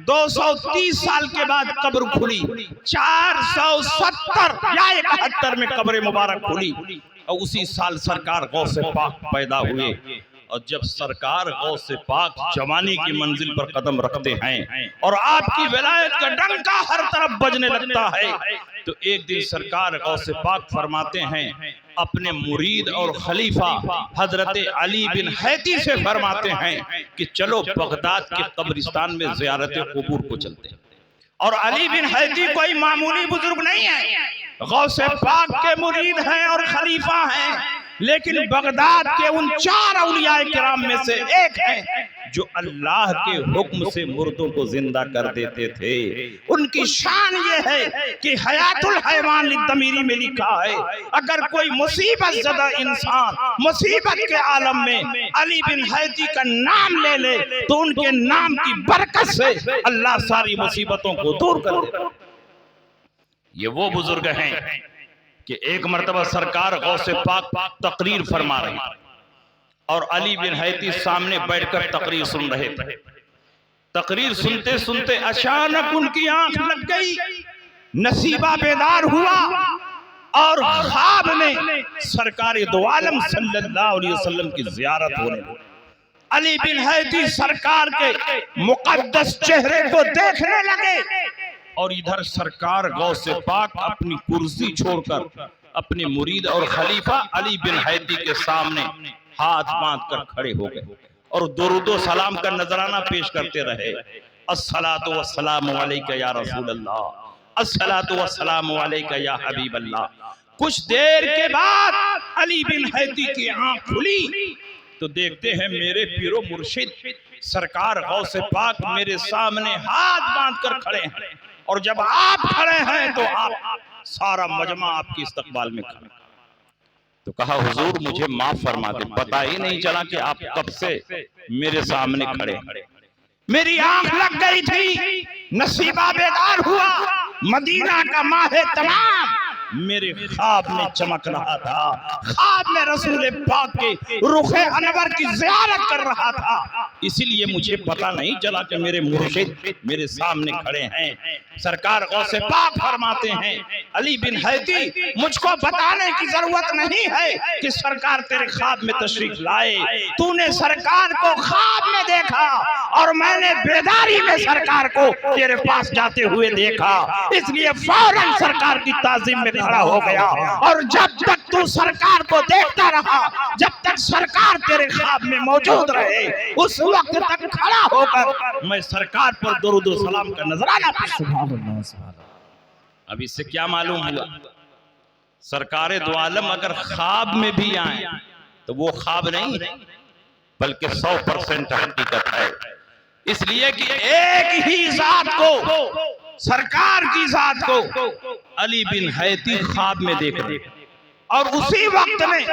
230 साल के बाद कब्र खुली, 470 या 71 में कब्र मुबारक खुली और उसी साल सरकार गौसे पाक पैदा हुए। और जब सरकार गौसे पाक जवानी की मंजिल पर कदम रखते हैं और आपकी विलायत का डंका हर तरफ बजने लगता है, तो एक दिन सरकार गौसे पाक फरमाते हैं, अपने मुरीद और खलीफा हजरत अली बिन हैती से फरमाते हैं कि चलो बगदाद के कब्रिस्तान में ज़ियारत क़ुबूर को चलते हैं। और अली बिन हैती कोई मामूली बुजुर्ग नहीं है, गौसे पाक के मुरीद हैं और खलीफा हैं, लेकिन बगदाद के उन 4 औलियाए किराम में से एक हैं जो अल्लाह के हुक्म से मुर्दों को जिंदा कर देते थे। उनकी शान ये है कि हयातुल हैवान लिद्दमीरी में लिखा है, अगर कोई मुसीबत ज़दा इंसान मुसीबत के आलम में अली बिन हैती का नाम ले ले तो उनके नाम की बरकत से अल्लाह सारी मुसीबतों को दूर कर देता। ये वो बुजुर्ग हैं कि एक मर्तबा सरकार गौसे पाक तकरीर फरमा रही और अली बिन हैती सामने बैठकर तकरीर सुन रहे थे। तकरीर सुनते सुनते अचानक उनकी आंख लग गई, नसीबा बेदार हुआ और ख्वाब में सरकार दो आलम सल्लल्लाहु अलैहि वसल्लम की ज़ियारत होने लगी। अली बिन हैती सरकार के मुकद्दस चेहरे को देखने लगे और इधर सरकार गौसे पाक अपनी कुर्सी छोड़कर अपने मुरीद और खलीफा अली बिन हैती के सामने हाथ बांध कर खड़े हो गए और दुरूदो सलाम का नजराना पेश करते रहे। अस्सलातु वस्सलामु अलैका या रसूल अल्लाह, अस्सलातु वस्सलामु अलैका या हबीब अल्लाह। कुछ देर के बाद अली बिन हैती की आंख खुली तो देखते हैं मेरे पीरो मुर्शिद सरकार गौसे पाक मेरे सामने हाथ बांध कर खड़े हैं और जब आप खड़े हैं तो आप सारा मजमा आपकी इस्तकबाल में खड़ा। तो कहा हुजूर मुझे माफ फरमा दे, पता ही नहीं चला कि आप कब से मेरे सामने खड़े हैं। मेरी आंख लग गई थी, नसीबा बेदार हुआ, मदीना का माह तमाम मेरे ख्वाब में चमक रहा था, ख्वाब में रसूल पाक के रुखे अनवर की ज़ियारत कर रहा था। इसीलिए मुझे पता नहीं चला कि मेरे मुर्शिद मेरे सामने खड़े हैं। सरकार गौसे पाक फरमाते हैं, अली बिन हैती, मुझको बताने की जरूरत नहीं है कि सरकार तेरे ख्वाब में तशरीफ लाए। तूने सरकार को ख्वाब में देखा और मैंने बेदारी में सरकार को तेरे पास जाते हुए देखा, इसलिए फौरन सरकार की ताज़ीम में खड़ा हो गया। और जब तक तू सरकार को देखता रहा, जब तक सरकार तेरे ख्वाब में मौजूद रहे, उस वक्त तक खड़ा होकर मैं सरकार पर दुरूद व सलाम का नजराना पेश। अब इससे क्या मालूम हुआ, सरकारे दो आलम अगर ख्वाब में भी आए तो वो ख्वाब नहीं है बल्कि 100% हकीकत है। इसलिए कि एक ही जात को, सरकार की जात को अली बिन हैती ख्वाब में देख रहे और उसी वक्त में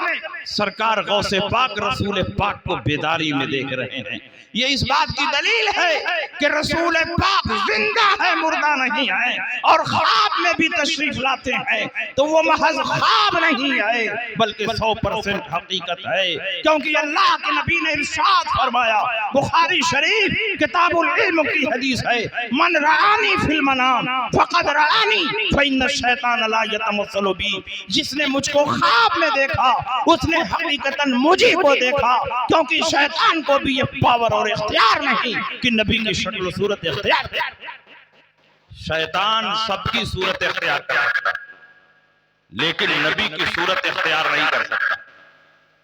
सरकार गौसे पाक रसूल पाक को बेदारी में देख रहे हैं। ये इस बात की दलील है कि रसूल पाक जिंदा है, मुर्दा नहीं है। और ख्वाब में भी तशरीफ लाते हैं तो वो महज ख्वाब नहीं है बल्कि 100% हकीकत है, क्योंकि अल्लाह के नबी ने इरशाद फरमाया, बुखारी शरीफ किताबुल इल्म की हदीस है, मन रानी फिल मनाम फक़द रानी फ़इन्न शैतान ला यतमस्सलु बी। जिसने मुझको ख्वाब में देखा उसने हकीकतन मुझे को देखा, क्योंकि शैतान को भी ये पावर और इख्तियार नहीं कि नबी की शक्ल सूरत इख्तियार है। शैतान सबकी सूरत इख्तियार कर सकता लेकिन नबी की सूरत इख्तियार नहीं कर सकता,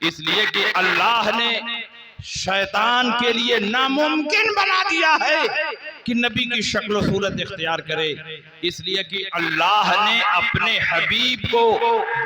इसलिए कि अल्लाह ने शैतान के लिए नामुमकिन बना दिया है कि नबी की शक्ल सूरत इख्तियार करे। इसलिए कि अल्लाह ने अपने हबीब को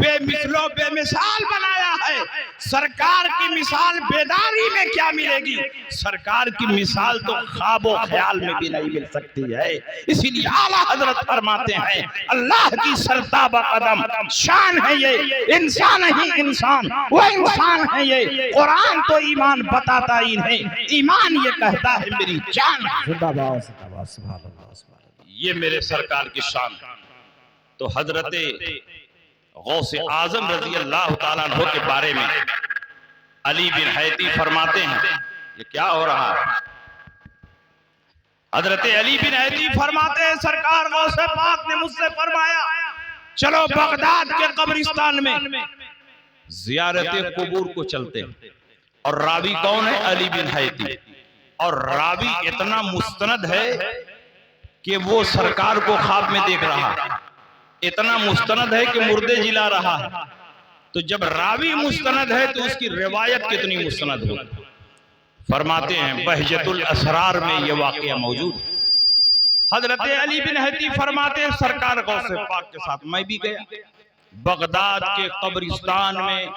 बेमिसलो बेमिसाल बनाया है। सरकार की मिसाल बेदारी में क्या मिलेगी, सरकार की मिसाल तो ख्वाबो ख्याल में भी नहीं मिल सकती है। इसीलिए आला हजरत फरमाते हैं, अल्लाह की सरताबा कदम शान है ये, इंसान ही इंसान, वो इंसान है ये। कुरान तो ईमान बताता ही नहीं, ईमान ये कहता है मेरी जान। ये मेरे सरकार की शान। तो हजरत गौसे आजम रजी अल्लाह ताला अन्हु के बारे में अली बिन हैती फरमाते हैं, ये क्या हो रहा है। हजरत अली बिन हैती फरमाते हैं, सरकार गौसे पाक ने मुझसे फरमाया, चलो बगदाद के कब्रिस्तान में जियारत कुबूर को चलते हैं। और रावी कौन है, अली बिन हैती। और रावी इतना मुस्तनद है कि वो सरकार को ख्वाब में देख रहा है, इतना मुस्तनद है कि मुर्दे जिला रहा है। तो जब रावी मुस्तनद है तो उसकी रिवायत कितनी मुस्तनद हो। फरमाते हैं बहजतुल असरार में ये वाकया मौजूद है। हजरत अली बिन हैती फरमाते हैं, सरकार गौसे पाक के साथ मैं भी गया। बगदाद के कब्रिस्तान में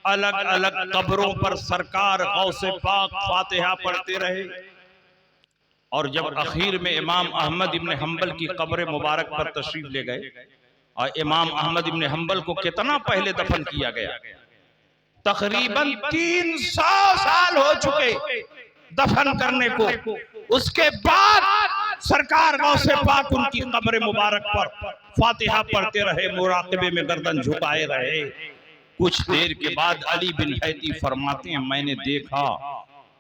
अलग अलग कब्रों पर सरकार गौसे पाक फातिहा पढ़ते रहे। और जब आखिर में इमाम अहमद इब्न हम्बल की कब्र मुबारक पर तशरीफ ले गए, और इमाम अहमद इब्न हम्बल को कितना पहले दफन किया गया, तकरीबन 300 साल हो चुके दफन करने को। उसके बाद सरकार गौसे पाक उनकी कब्र मुबारक पर फातिहा पढ़ते रहे, मुराक़बे में गर्दन झुकाए रहे। कुछ देर के बाद अली बिन हैती फरमाते हैं, मैंने देखा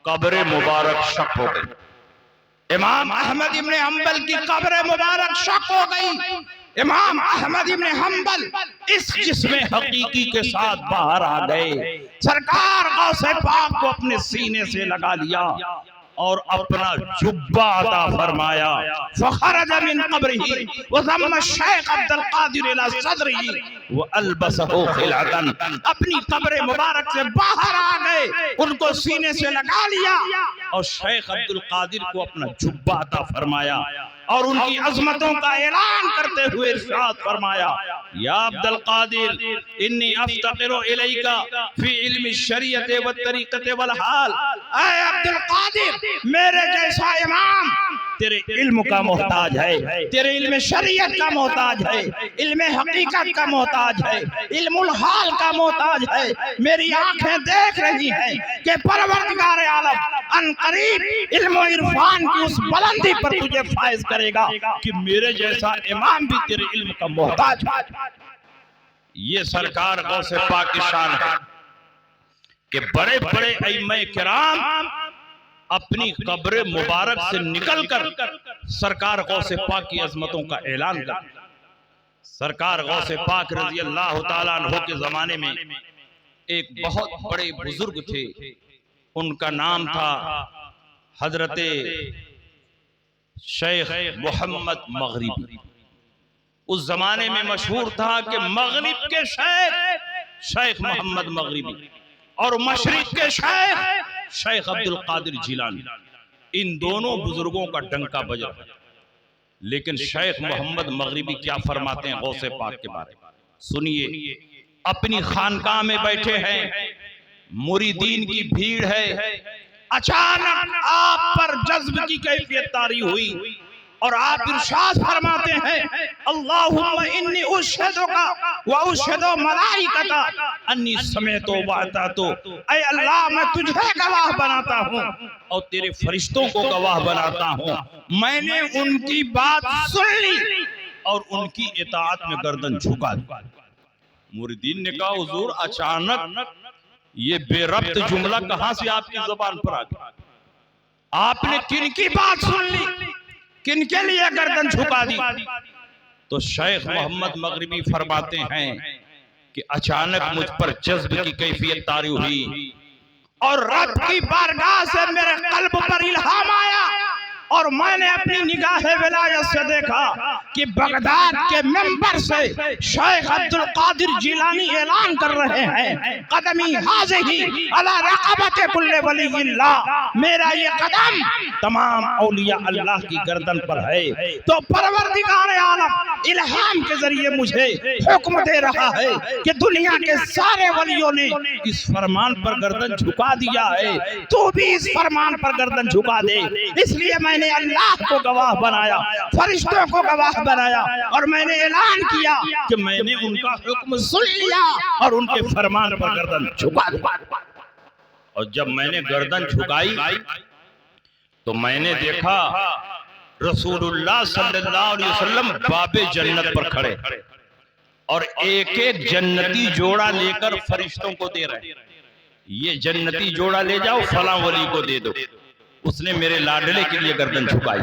कब्र मुबारक शक हो गई। इमाम अहमद इब्न हम्बल की कब्र मुबारक शक हो गई। इमाम अहमद इब्न हम्बल इस जिस्म हकीकी के साथ बाहर आ गए। सरकार गौसे पाक को अपने सीने से लगा लिया और अपना जुब्बा अता फरमाया। फखरज मिन कब्रिही व ज़म्म शेख अब्दुल कादिर इला सदरिही व अल्बसहु खिलातन। अपनी कब्र मुबारक से बाहर आ गए, उनको सीने से लगा लिया और शेख अब्दुल कादिर को अपना जुब्बा अता फरमाया और उनकी अजमतों का ऐलान करते हुए इरशाद फरमाया, या अब्दुल कादिर इन्नी अफ्तकिरु इलैका फी इल्मी शरीयत व तरीक़त वल हाल। ऐ अब्दुल कादिर, मेरे जैसा इमाम तेरे इल्म का मोहताज है, तेरे इल्म शरीयत का मोहताज है, इल्म हकीकत का मोहताज है, इल्मुल हाल का मोहताज है। मेरी आंखें देख रही हैं कि परवरदिगार आलम अनकरीब इल्म इरफान की उस बुलंदी पर तुझे फायज करेगा कि मेरे जैसा इमाम भी तेरे इल्म का मोहताज है। ये सरकार गौसे पाक की शान है कि बड़े बड़े अइम्मे किराम अपनी कब्र मुबारक से निकलकर सरकार गौसे पाक की अजमतों का ऐलान कर। सरकार गौसे पाक रजी अल्लाह ताला अन्हु के जमाने में एक बहुत बड़े बुजुर्ग थे, उनका नाम था हजरत शेख मोहम्मद मगरिबी। उस जमाने में मशहूर था कि मगरिब के शेख मोहम्मद मगरिबी और मशरिक के शेख अब्दुल कादिर जिलानी, इन दोनों बुजुर्गों का डंका बज रहा है। लेकिन शेख मोहम्मद मगरिबी क्या फरमाते हैं गौसे पाक के बारे में, सुनिए। अपनी खानकाह में बैठे हैं, मुरीदीन की भीड़ है, अचानक आप पर जज्ब की कैफियत तारी हुई और आप इरशाद फरमाते हैं, अल्लाहुम्मा इन्नी उशहदुका व उशहदु मलाइकता अन्नी समेतो व अतातो। ऐ अल्लाह, मैं तुझे गवाह बनाता हूँ और तेरे फरिश्तों को गवाह बनाता हूँ, मैंने उनकी बात सुन ली और उनकी इताअत में गर्दन झुका दी। मुरीदीन ने कहा, हुजूर अचानक ये बेरब्त जुमला कहां से आपकी जुबान पर आ गया? आपने किन की बात सुन ली, किनके लिए गर्दन झुका दी? तो शेख मोहम्मद मगरिबी फरमाते हैं कि अचानक मुझ पर जज्ब की कैफियत तारी हुई और रब की बारगाह से मेरे कल्ब पर इल्हाम आया और मैंने अपनी निगाहे विलायत से देखा कि बगदाद के मिंबर से शेख अब्दुल कादिर जिलानी ऐलान कर रहे हैं, कदमी हाज़िही अला रक़बति कुल्ले वलिय्यिल्लाह, मेरा ये कदम तमाम औलिया अल्लाह की गर्दन पर है। तो परवरदिगार आलम इल्हाम के जरिए मुझे हुक्म दे रहा है कि दुनिया के सारे वलियों ने इस फरमान पर गर्दन झुका दिया है, तू भी इस फरमान पर गर्दन झुका दे। इसलिए मैंने अल्लाह को गवाह बनाया, फरिश्तों को गवाह बनाया और मैंने ऐलान किया कि मैंने उनका हुक्म सुन लिया और उनके फरमान पर गर्दन झुका दी। और जब मैंने गर्दन झुकाई तो मैंने देखा रसूलुल्लाह सल्लल्लाहु अलैहि वसल्लम बाबे जन्नत पर खड़े और एक एक जन्नती जोड़ा लेकर फरिश्तों को दे रहे। ये जन्नती जोड़ा ले जाओ फला वली को दे दो, उसने मेरे लाडले के लिए गर्दन झुकाई।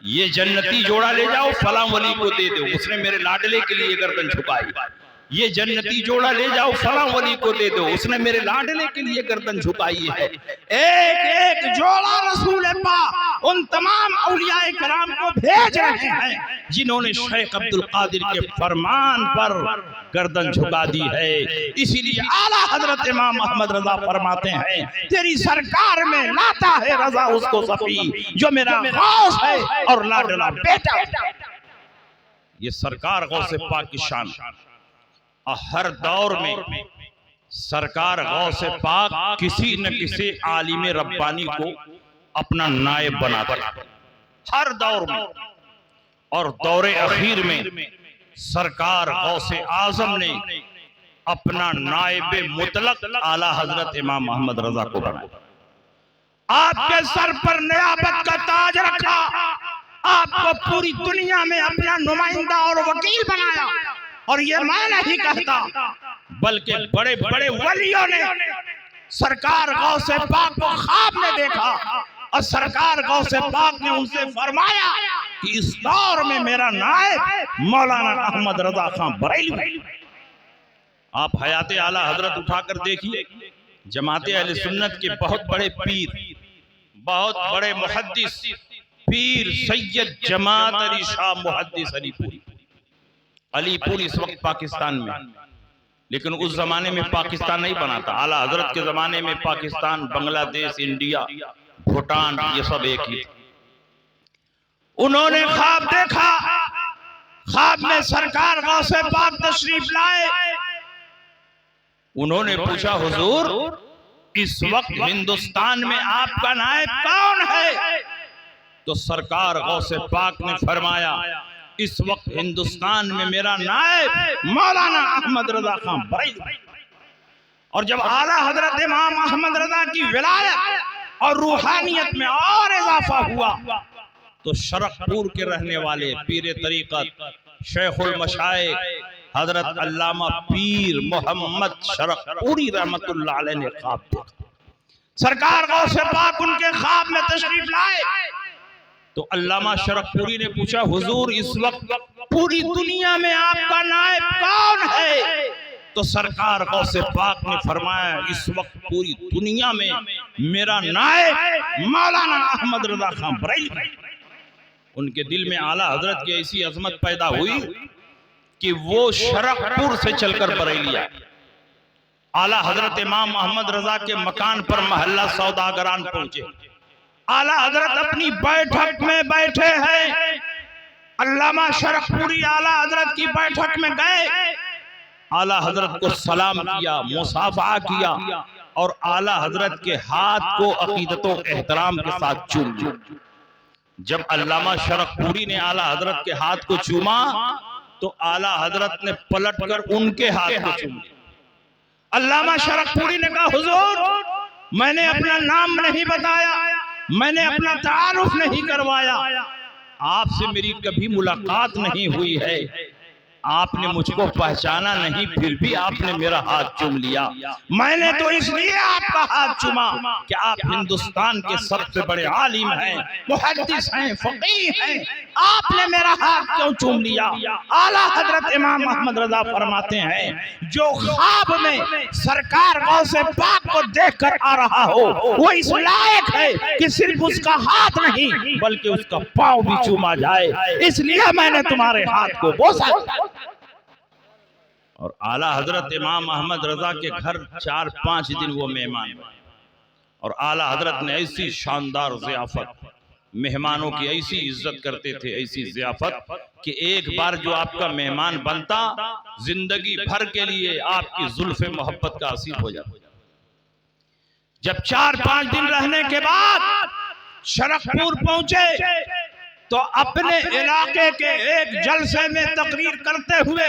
ये जन्नती जोड़ा ले जाओ फला वली को दे दो, उसने मेरे लाडले के लिए गर्दन झुकाई। ये जन्नती जोड़ा ले जाओ फला वली को दे दो, उसने मेरे लाडले के लिए गर्दन झुकाई है। एक एक जोड़ा रसूल पाक उन तमाम औलियाए किराम को भेज रहे हैं जिन्होंने शेख अब्दुल कादिर के फरमान पर गर्दन झुका दी है। इसीलिए आला हजरत इमाम अहमद रजा फरमाते हैं, तेरी सरकार में लाता है रजा उसको सफी जो मेरा गौस है और लाडला बेटा। ये सरकार गौसे पाक की शान। हर दौर में सरकार गौसे पाक किसी न किसी आलिम रब्बानी को अपना नायब बनाता है, हर दौर में। और दौरे अखीर में सरकार गौसे आजम ने अपना नायब मुतलक आला हजरत इमाम मोहम्मद रजा को बनाया। आपके सर पर नियाबत का ताज रखा, आपको पूरी दुनिया में अपना नुमाइंदा और वकील बनाया। और ये मैं नहीं कहता, बल्कि बड़े बड़े वलियों ने सरकार गौसे पाक को ख्वाब में देखा और सरकार गौसे पाक ने उनसे फरमाया कि इस दौर में मेरा नायब मौलाना अहमद रजा खान बरेलवी। आप हयाते आला हजरत उठाकर देखिए, जमाते अहले सुन्नत के बहुत बड़े पीर, बहुत बड़े मुहद्दिस पीर सैयद जमात अली शाह मुहद्दिस अलीपुर इस वक्त पाकिस्तान में, लेकिन उस जमाने में पाकिस्तान नहीं बना था। आला हजरत के जमाने में पाकिस्तान, बांग्लादेश, इंडिया, भूटान ये सब एक ही। उन्होंने ख्वाब देखा, ख्वाब में सरकार गौसे पाक तशरीफ लाए। उन्होंने पूछा, हुजूर इस वक्त हिंदुस्तान में आपका नायब कौन है? तो सरकार गौसे पाक ने फरमाया, इस वक्त हिंदुस्तान में मेरा नायब मौलाना अहमद रजा खान बरेलवी। और जब आला हजरत इमाम अहमद रजा की विलायत और रूहानियत में और इजाफा हुआ तो शरकपुर के रहने वाले पीर तरीकत शेखुल मशाइख हजरत अल्लामा पीर मोहम्मद शरफपुरी रहमतुल्लाह अलैह ने ख्वाब देखा। सरकार गौसे पाक उनके ख्वाब में तशरीफ लाए तो अल्लामा शरफपुरी ने पूछा, हुजूर इस वक्त पूरी दुनिया में आपका नायब कौन है? तो सरकार गौसे पाक ने फरमाया, इस वक्त पूरी दुनिया में मेरा नायब मौलाना अहमद रजा खां बरेलवी। उनके दिल में आला हजरत की ऐसी अजमत पैदा हुई कि वो शरफपुर से चलकर बरेली आए। आला हजरत इमाम मोहम्मद रजा के मकान पर महल्ला सौदागरान पहुंचे। आला हजरत अपनी बैठक में बैठे हैं। अल्लामा शरफपुरी आला हजरत की बैठक में गए, आला हजरत को सलाम किया, मुसाफा किया और आला हजरत के हाथ को अकीदत और एहतराम के साथ चूम लिया। जब अल्लामा शरफपुरी ने आला हजरत के हाथ को चूमा तो आला हजरत ने पलटकर उनके हाथ को चूम लिया। अल्लामा शरफपुरी ने कहा, हुजूर मैंने अपना नाम नहीं बताया, मैंने अपना तारुफ नहीं करवाया, आपसे मेरी कभी मुलाकात नहीं हुई है, आपने मुझको पहचाना नहीं, फिर भी आपने मेरा हाथ चूम लिया। मैंने तो इसलिए आपका हाथ चूमा कि आप हिंदुस्तान के सबसे बड़े आलिम हैं, मुहद्दिस हैं, फकीह हैं, आपने मेरा हाथ क्यों चूम लिया? आला हजरत इमाम मोहम्मद रजा फरमाते हैं, जो ख्वाब में सरकार गौसे पाक को देखकर आ रहा हो वो इस लायक है कि सिर्फ उसका हाथ नहीं बल्कि उसका पांव भी चूमा जाए, इसलिए मैंने तुम्हारे हाथ को बोसा। और आला हजरत इमाम अहमद रजा के घर 4-5 दिन वो मेहमान और आला हजरत ने ऐसी शानदार ज़ियाफत, मेहमानों की ऐसी इज्जत करते थे, ऐसी ज़ियाफत कि एक बार जो आपका मेहमान बनता जिंदगी भर के लिए आपकी जुल्फ़े मोहब्बत का असीर हो जाता। जब 4-5 दिन रहने के बाद शरफपुर पहुंचे तो अपने इलाके के एक जलसे में तकरीर करते हुए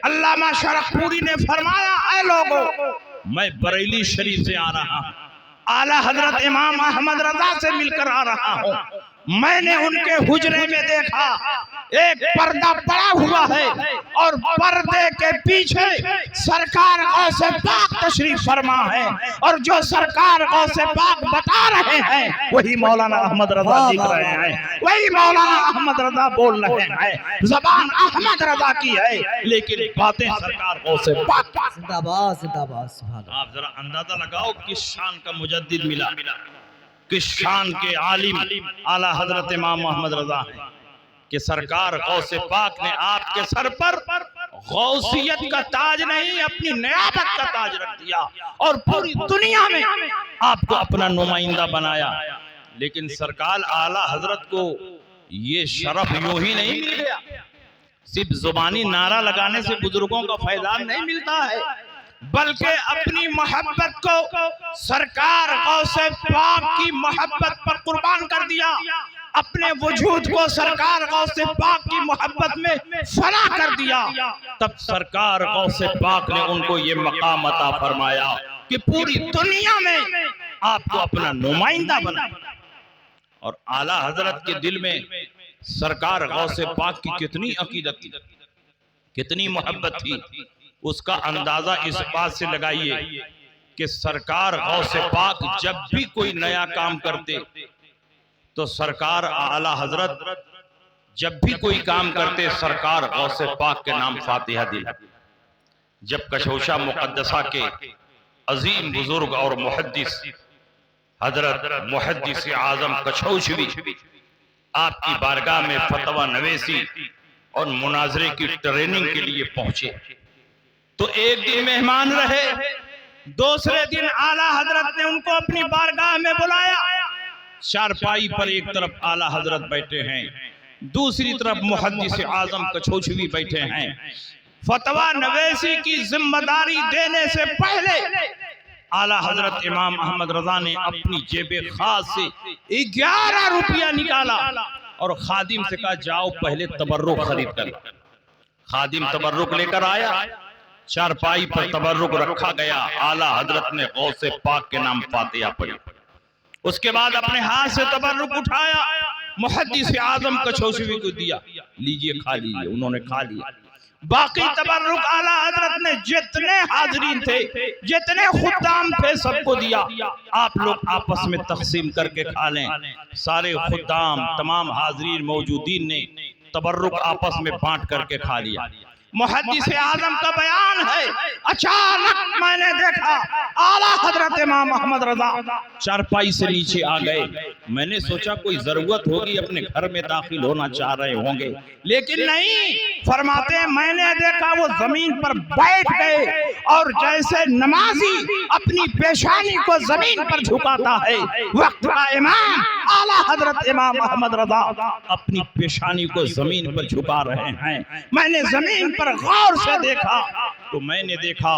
अल्लामा शरफपुरी ने फरमाया, ऐ लोगों, मैं बरेली शरीफ से आ रहा हूं, आला हजरत इमाम अहमद रजा से मिलकर आ रहा हूं। मैंने उनके हुजरे में देखा एक पर्दा पड़ा हुआ है और पर्दे के पीछे सरकार गौसे पाक तशरीफ फरमा है और जो सरकार गौसे पाक बता रहे हैं वही मौलाना अहमद रजा दिख रहे हैं, वही मौलाना अहमद रजा बोल रहे हैं। जबान अहमद रजा की है लेकिन बातें सरकार गौसे पाक। जिंदाबाद जिंदाबाद सुभान अल्लाह। आप जरा अंदाजा लगाओ किस शान का मुजद्दिद मिला, किस शान के आलिम आला हजरत इमाम मोहम्मद रजा हैं कि सरकार गौसे पाक ने आपके सर पर गौसियत का ताज नहीं अपनी नियाबत का ताज रख दिया और पूरी दुनिया में आपको अपना नुमाइंदा बनाया। लेकिन सरकार आला हजरत को ये शरफ यूं ही नहीं मिल गया, सिर्फ जुबानी नारा लगाने से बुजुर्गों का फैजान नहीं मिलता है, बल्कि अपनी मोहब्बत को सरकार गौसे पाक की मोहब्बत पर कुर्बान कर दिया, अपने वजूद को सरकार गौसे पाक की मोहब्बत में फना कर दिया। तब सरकार गौसे पाक ने उनको ये मकाम अता फरमाया कि पूरी दुनिया में आपको अपना नुमाइंदा बनाया। और आला हजरत के दिल में सरकार गौसे पाक की कितनी अकीदत थी, कितनी मोहब्बत थी, उसका अंदाजा इस बात से लगाइए कि सरकार गौसे पाक जब भी कोई नया काम करते तो सरकार आला हजरत जब भी कोई काम करते सरकार गौसे पाक के नाम फातिहा दिला। जब कशौशा मुकद्दसा के अजीम बुजुर्ग और मुहद्दिस हजरत मुहद्दिस आजम कशौशवी आपकी बारगाह में फतवा नवेसी और मुनाजरे की ट्रेनिंग के लिए पहुंचे तो एक दिन मेहमान रहे, दूसरे दिन आला हजरत ने उनको अपनी बारगाह में बुलाया। चारपाई पर एक तरफ आला हजरत बैठे हैं, दूसरी तरफ मुहद्दिस आजम कशौशवी बैठे हैं। फतवा नवेसी की जिम्मेदारी देने से पहले आला हजरत इमाम अहमद रजा ने अपनी जेबे खास से 11 रुपया निकाला और खादिम से कहा, जाओ पहले तबर्रुक खरीद कर। खादिम तबर्रुक लेकर आया, चारपाई पर तबर्रुक रखा गया, आला हजरत ने गौसे पाक के नाम फातिहा पढ़ी। उसके बाद अपने हाथ से तबर्रुक उठाया, मुहद्दिस आजम कशौशवी को दिया, लीजिए खा लीजिए। उन्होंने खा लिया। बाकी तबर्रुक आला हजरत ने जितने हाजरीन थे, जितने खुद्दाम थे, सबको दिया। आप लोग आपस में तकसीम करके खा लें। सारे खुद्दाम, तमाम हाजरीन मौजूदीन ने तबर्रुक आपस में बांट करके खा लिया। मुहद्दिस आजम का बयान है, अचानक मैंने देखा आला हजरत इमाम मोहम्मद रजा चारपाई से नीचे आ गए। मैंने सोचा कोई जरूरत होगी, अपने घर में दाखिल होना चाह रहे होंगे, लेकिन नहीं। फरमाते हैं मैंने देखा वो जमीन पर बैठ गए और जैसे नमाजी अपनी पेशानी को जमीन पर झुकाता है, वक्त का इमाम आला हजरत इमाम मोहम्मद रजा अपनी पेशानी को जमीन पर झुका रहे हैं। मैंने जमीन पर गौर से देखा तो मैंने देखा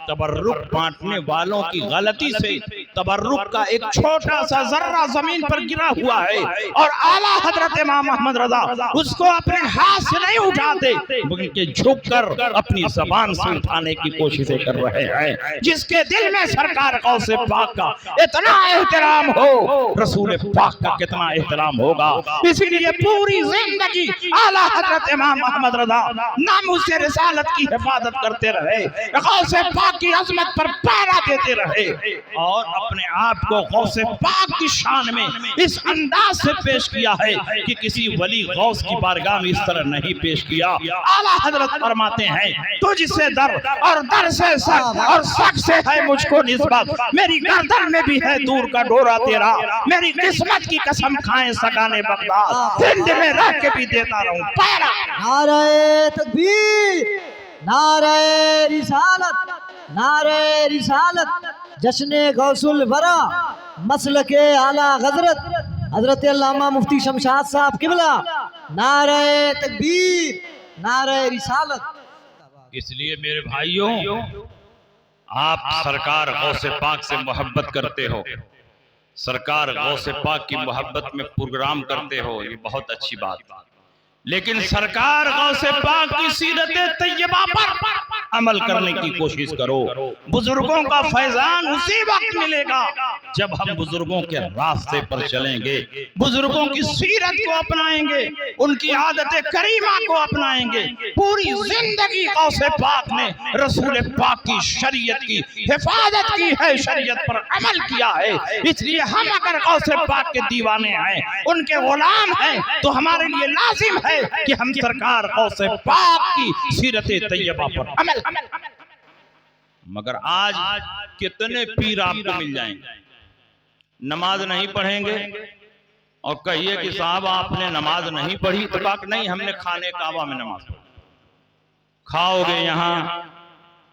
तबर्रुक बांटने वालों की गलती से तबर्रुक का एक छोटा सा जर्रा जमीन पर गिरा हुआ है और आला हजरत इमाम मोहम्मद रजा उसको अपने हाथ से नहीं उठाते, बल्कि झुककर अपनी जबान से उठाने की कोशिशें कर रहे हैं। जिसके दिल में सरकार गौसे पाक का इतना एहतराम हो, रसूल पाक का कितना एहतराम होगा। इसीलिए पूरी जिंदगी आला हजरत इमाम मोहम्मद रजा नामुस से रिसालत की हिफाजत करते रहे, गौसे पाक की अजमत पर पहरा देते रहे और अपने आप को गौसे पाक की शान में इस अंदाज से पेश किया है कि किसी वली गौस की बारगाह में इस तरह नहीं पेश किया। आला हजरत फरमाते हैं तुझसे दर और दर से सक और सक से है मुझको निस्बत, मेरी गर्दन में भी है दूर का डोरा तेरा, मेरी किस्मत की कसम खाएं सगाने बगदाद, हिंद में रह के भी देता रहूं पैरा। नारे तकबीर, नारे रिसालत, नारे रिसालत, जश्ने गौसुल वरा, मसलके आला हजरत हजरत अल्लामा मुफ्ती शमशाद साहब किबला, नारे तकबीर, नारे रिसालत। इसलिए मेरे भाइयों, आप सरकार गौसे पाक से मोहब्बत करते हो, सरकार गौसे पाक की मोहब्बत में प्रोग्राम करते हो, ये बहुत अच्छी बात। लेकिन सरकार गौसे पाक की सीरत तैयबा पर अमल करने की कोशिश करो। बुजुर्गों का फैजान उसी वक्त मिलेगा जब हम बुजुर्गों के रास्ते पर चलेंगे, बुजुर्गों की सीरत को अपनाएंगे, उनकी आदत करीमा को अपनाएंगे। पूरी जिंदगी गौसे पाक ने रसूल पाक की शरीयत की हिफाजत की है, शरीयत पर अमल किया है। इसलिए हम अगर गौसे पाक के दीवाने हैं, उनके गुलाम हैं, तो हमारे लिए लाजिम है कि हम सरकार गौसे पाक की सीरत तैयबा पर अमल। मगर आज कितने पीर आपको मिल जाएंगे, नमाज नहीं पढ़ेंगे और कहिए कि साहब आपने नमाज नहीं पढ़ी, तो बात नहीं, हमने खाने काबा में नमाज पढ़ी। खाओगे यहाँ,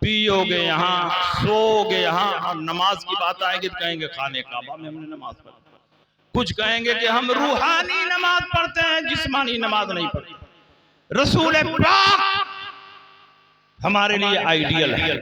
पियोगे यहाँ, सोओगे यहाँ, और नमाज की बात आएगी तो कहेंगे खाने काबा में हमने नमाज पढ़ी। कुछ कहेंगे कि हम रूहानी नमाज पढ़ते हैं, जिस्मानी नमाज नहीं पढ़ी। रसूल पाक हमारे लिए आइडियल है,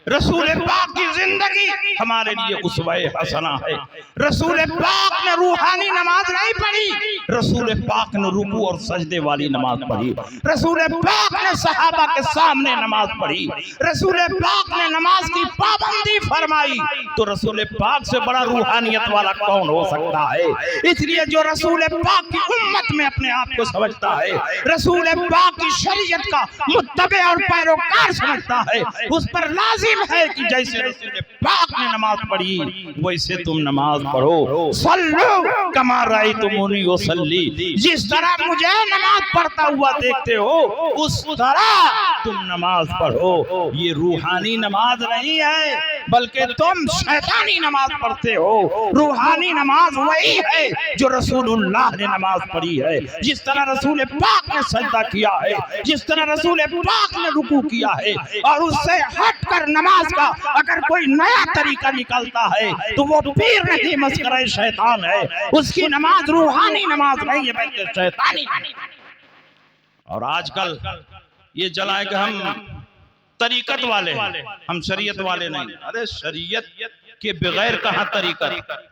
रसूल पाक की जिंदगी हमारे लिए उसवाए हसना है। रसूल पाक ने रूहानी नमाज नहीं पढ़ी, रसूल पाक ने रुकू और सजदे वाली नमाज पढ़ी। रसूल पाक ने सहाबा के सामने नमाज पढ़ी, रसूल पाक ने नमाज की पाबंदी फरमाई। तो रसूल पाक से बड़ा रूहानियत वाला कौन हो सकता है? इसलिए जो रसूल पाक की उम्मत में अपने आप को समझता है, रसूल पाक की शरीयत का मुत्तबे और पैरोकार समझता है, उस पर लाजिम है कि जैसे रसूल पाक ने नमाज पढ़ी वैसे तुम नमाज पढ़ो। सल्लु कमा रायतुमूनी उसल्ली, जिस तरह मुझे नमाज पढ़ता हुआ देखते हो उस तरह तुम नमाज पढ़ो। ये रूहानी नमाज नहीं है, बल्कि तुम शैतानी नमाज पढ़ते हो। रूहानी नमाज वही है जो रसूलुल्लाह ने नमाज पढ़ी है। जिस तरह रसूल पाक ने सजदा किया है, जिस तरह रसूल पाक ने रुकू किया है, और उससे हटकर नमाज का अगर कोई नया तरीका निकलता है तो वो पीर नहीं, मस्करा शैतान है। उसकी नमाज रूहानी नमाज नहीं है, बल्कि शैतानी। और आजकल ये चला है कि हम तरीकत वाले हैं, हम शरीयत वाले नहीं। अरे शरीयत के बगैर कहाँ तरीकत?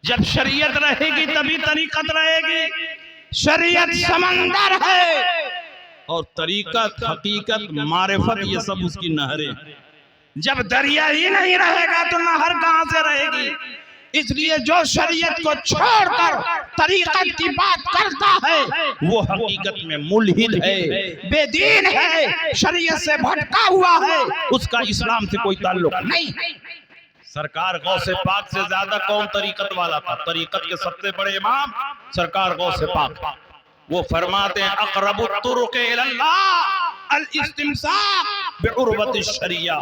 जब शरीयत रहेगी तभी तरीकत रहेगी। शरीयत समंदर है और तरीकत, हकीकत, मारिफत ये सब उसकी नहरें। जब दरिया ही नहीं रहेगा तो नहर कहां से रहेगी? इसलिए जो शरीयत को छोड़कर तरीक़त की बात करता है वो हकीकत में मुल्हिद है, बेदीन है, शरीयत से भटका हुआ है, उसका इस्लाम से कोई ताल्लुक नहीं है। सरकार गौसे पाक से ज्यादा कौन तरीकत वाला था? तरीकत के सबसे बड़े इमाम सरकार गौसे पाक। वो फरमाते हैं अक़रबुत तुरुक़ इलल्लाह अल इस्तिमसाक बिउरवतिश शरिया।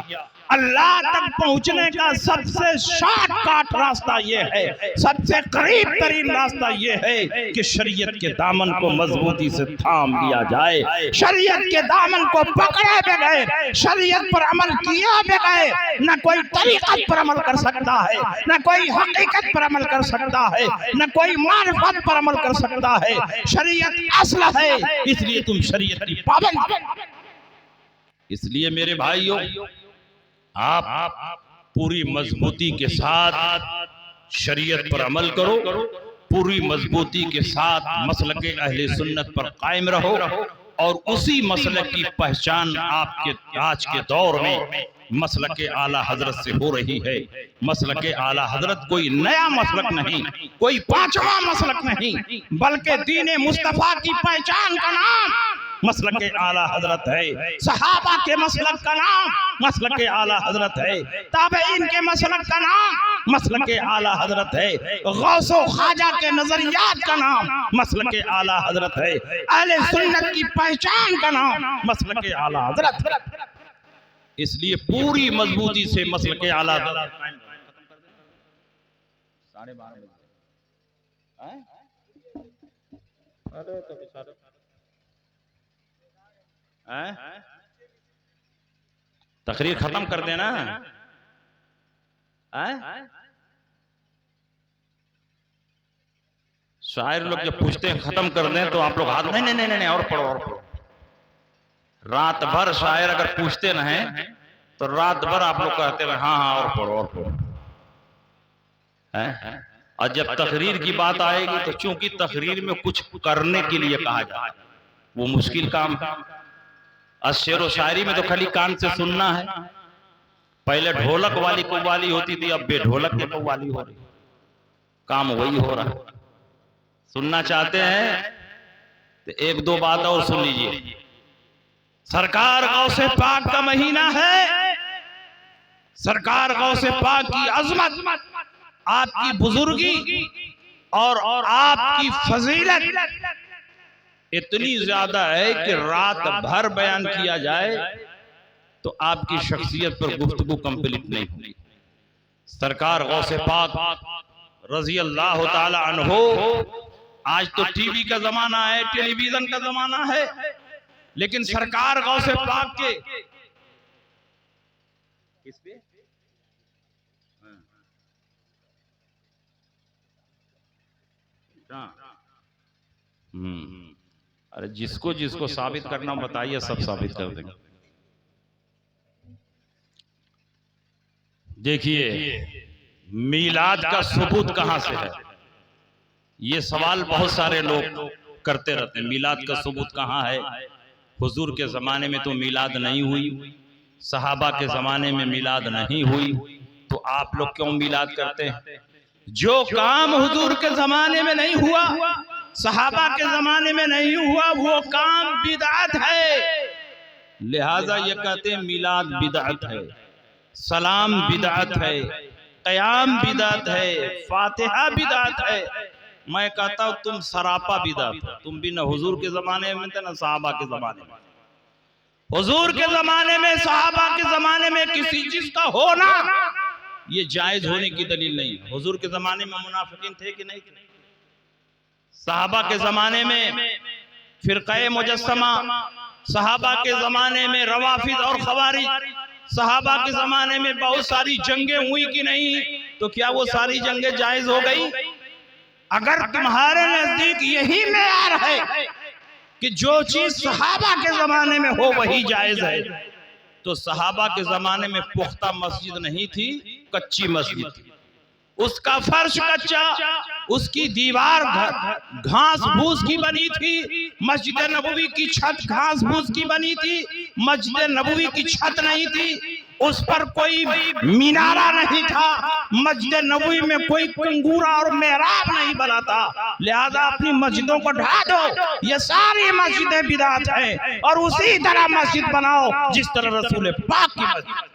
अल्लाह तक पहुंचने का सबसे शॉर्टकट रास्ता ये है, सबसे करीब तरीन रास्ता ये है कि शरीयत के दामन को मजबूती से थाम लिया जाए, शरीयत के दामन को पकड़े बगैर, शरीयत पर अमल किया बगैर न कोई तरीक़त पर अमल कर सकता है, न कोई हकीकत पर अमल कर सकता है, न कोई मारिफत पर अमल कर सकता है। शरीयत असल है, इसलिए तुम शरीयत की पाबंद। इसलिए मेरे भाइयों, आप पूरी मजबूती के साथ शरीयत पर अमल करो, पूरी मजबूती के साथ मसलके अहले सुन्नत पर कायम रहो, और उसी मसलक की पहचान आपके आज के दौर में मसलके आला हजरत से हो रही है। मसलके आला हजरत कोई नया मसलक नहीं, कोई पांचवा मसलक नहीं, बल्कि दीन मुस्तफा की पहचान का नाम मसलके आला हजरत है। सहाबा के मसलक का नाम मसलके आला हजरत है, ताबईन के मसलक का नाम मसलके आला हजरत है, गौसो ख्वाजा के नजरियात का नाम मसलके आला हजरत है, अहले सुन्नत की पहचान का नाम मसलके आला हजरत। इसलिए पूरी मजबूती से मसलके आला हजरत। 12:30 तकरीर खत्म कर देना। शायर लोग जब पूछते हैं खत्म कर दें तो आप लोग हाथ नहीं नहीं नहीं और पढ़ो और पढ़ो। रात भर शायर अगर पूछते न हैं तो रात भर आप लोग कहते हैं हाँ हाँ और पढ़ो और पढ़ो। और जब तकरीर की बात आएगी तो चूंकि तकरीर में कुछ करने के लिए कहा जाए वो मुश्किल काम है। शेर व शायरी में तो खाली कान से सुनना है। पहले ढोलक वाली कव्वाली होती थी, अब बेढोलक की कव्वाली हो रही, काम वही हो रहा है। सुनना चाहते हैं तो एक दो बात और सुन लीजिए। सरकार गौसे पाक का महीना है, सरकार गौसे पाक की अजमत, आपकी बुजुर्गी और आपकी फजीलत इतनी ज्यादा है कि रात भर बयान किया जाए तो आपकी शख्सियत पर गुफ्तगू कंप्लीट नहीं होगी। सरकार गौसे पाक रजी अल्लाह ताला अन्हो, आज तो टीवी का जमाना है, टेलीविजन का जमाना है, लेकिन सरकार गौसे पाक के अरे जिसको जिसको साबित करना बताइए, सब साबित कर देंगे। देखिए मीलाद का सबूत कहां से है, ये सवाल बहुत सारे लोग करते रहते हैं। मीलाद का सबूत कहां है? हुजूर के जमाने में तो मीलाद नहीं हुई, सहाबा के जमाने में मीलाद नहीं हुई, तो आप लोग क्यों मीलाद करते हैं? जो काम हुजूर के जमाने में नहीं हुआ, सहाबा के जमाने में नहीं हुआ, वो काम बिदअत है, लिहाजा ये कहते हैं मीलाद बिदअत है, सलाम बिदअत है, क़याम बिदअत है, फातिहा बिदअत है। मैं कहता हूं तुम सरापा बिदअत हो, तुम भी न हुजूर के जमाने में थे न सहाबा के जमाने में। हुजूर के जमाने में, सहाबा के जमाने में किसी चीज का होना ये जायज होने की दलील नहीं। हुजूर के जमाने में मुनाफिकीन थे कि नहीं थे? सहाबा के जमाने में फिरक़े मुजस्समा, सहाबा के जमाने में रवाफिद और खवारिज, सहाबा के जमाने में बहुत सारी जंगें हुई कि नहीं? तो क्या वो सारी जंगें जायज हो गई? अगर तुम्हारे नजदीक यही मेयार है कि जो चीज सहाबा के जमाने में हो वही जायज है, तो सहाबा के जमाने में पुख्ता मस्जिद नहीं थी, कच्ची मस्जिद थी, उसका फर्श कच्चा, उसकी दीवार घास फूस की बनी थी, मस्जिद नबवी की छत घास फूस की बनी थी, मस्जिद नबवी की छत नहीं थी, उस पर कोई मीनारा नहीं था, मस्जिद नबवी में कोई कंगूरा और मेहराब नहीं बना था, लिहाजा अपनी मस्जिदों को ढा दो, ये सारी मस्जिदें बिदअत हैं और उसी तरह मस्जिद बनाओ जिस तरह रसूल पाक की मस्जिद।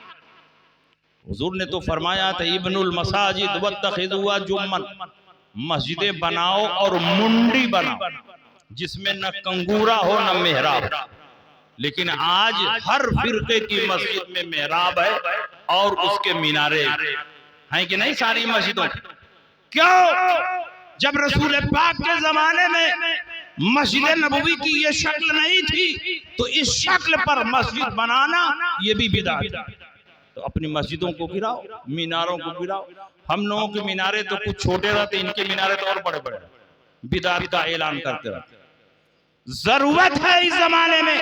हुजूर ने तो फरमाया था इब्नुल मसाजिद वत्तखिज़ुहा जुम्मन, मस्जिदें बनाओ और मुंडी बनाओ जिसमें न कंगूरा हो न मेहराब। लेकिन आज हर फिरके की मस्जिद में मेहराब है और उसके मीनारे हैं कि नहीं सारी मस्जिदों। क्यों? जब रसूल पाक के जमाने में मस्जिद नबवी की ये शक्ल नहीं थी तो इस शक्ल पर मस्जिद बनाना ये भी बिदअत है। तो अपनी मस्जिदों को गिराओ, मीनारों को गिराओ। हम लोगों के मीनारे तो कुछ छोटे रहते, इनके मीनारे तो और बड़े बड़े, बिदअत का ऐलान करते रहते। जरूरत है इस जमाने में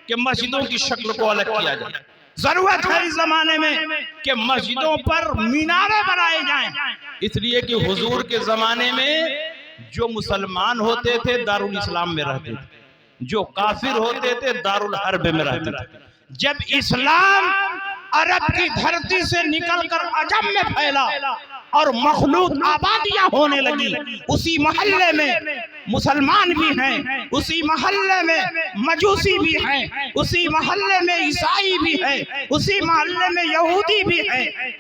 कि मस्जिदों की शक्ल को अलग किया जाए, जरूरत है इस जमाने में कि मस्जिदों पर मीनारे बनाए जाएं, इसलिए कि हुजूर के जमाने में जो मुसलमान होते थे दारुल इस्लाम में रहते थे, जो काफिर होते थे दारुल हर्ब में रहते थे। जब इस्लाम अरब की धरती से निकलकर अजम में फैला और मखलूत आबादियां होने लगी, उसी मोहल्ले में मुसलमान भी हैं, उसी मोहल्ले में मजूसी भी हैं, उसी मोहल्ले में ईसाई भी हैं, उसी मोहल्ले में यहूदी भी हैं।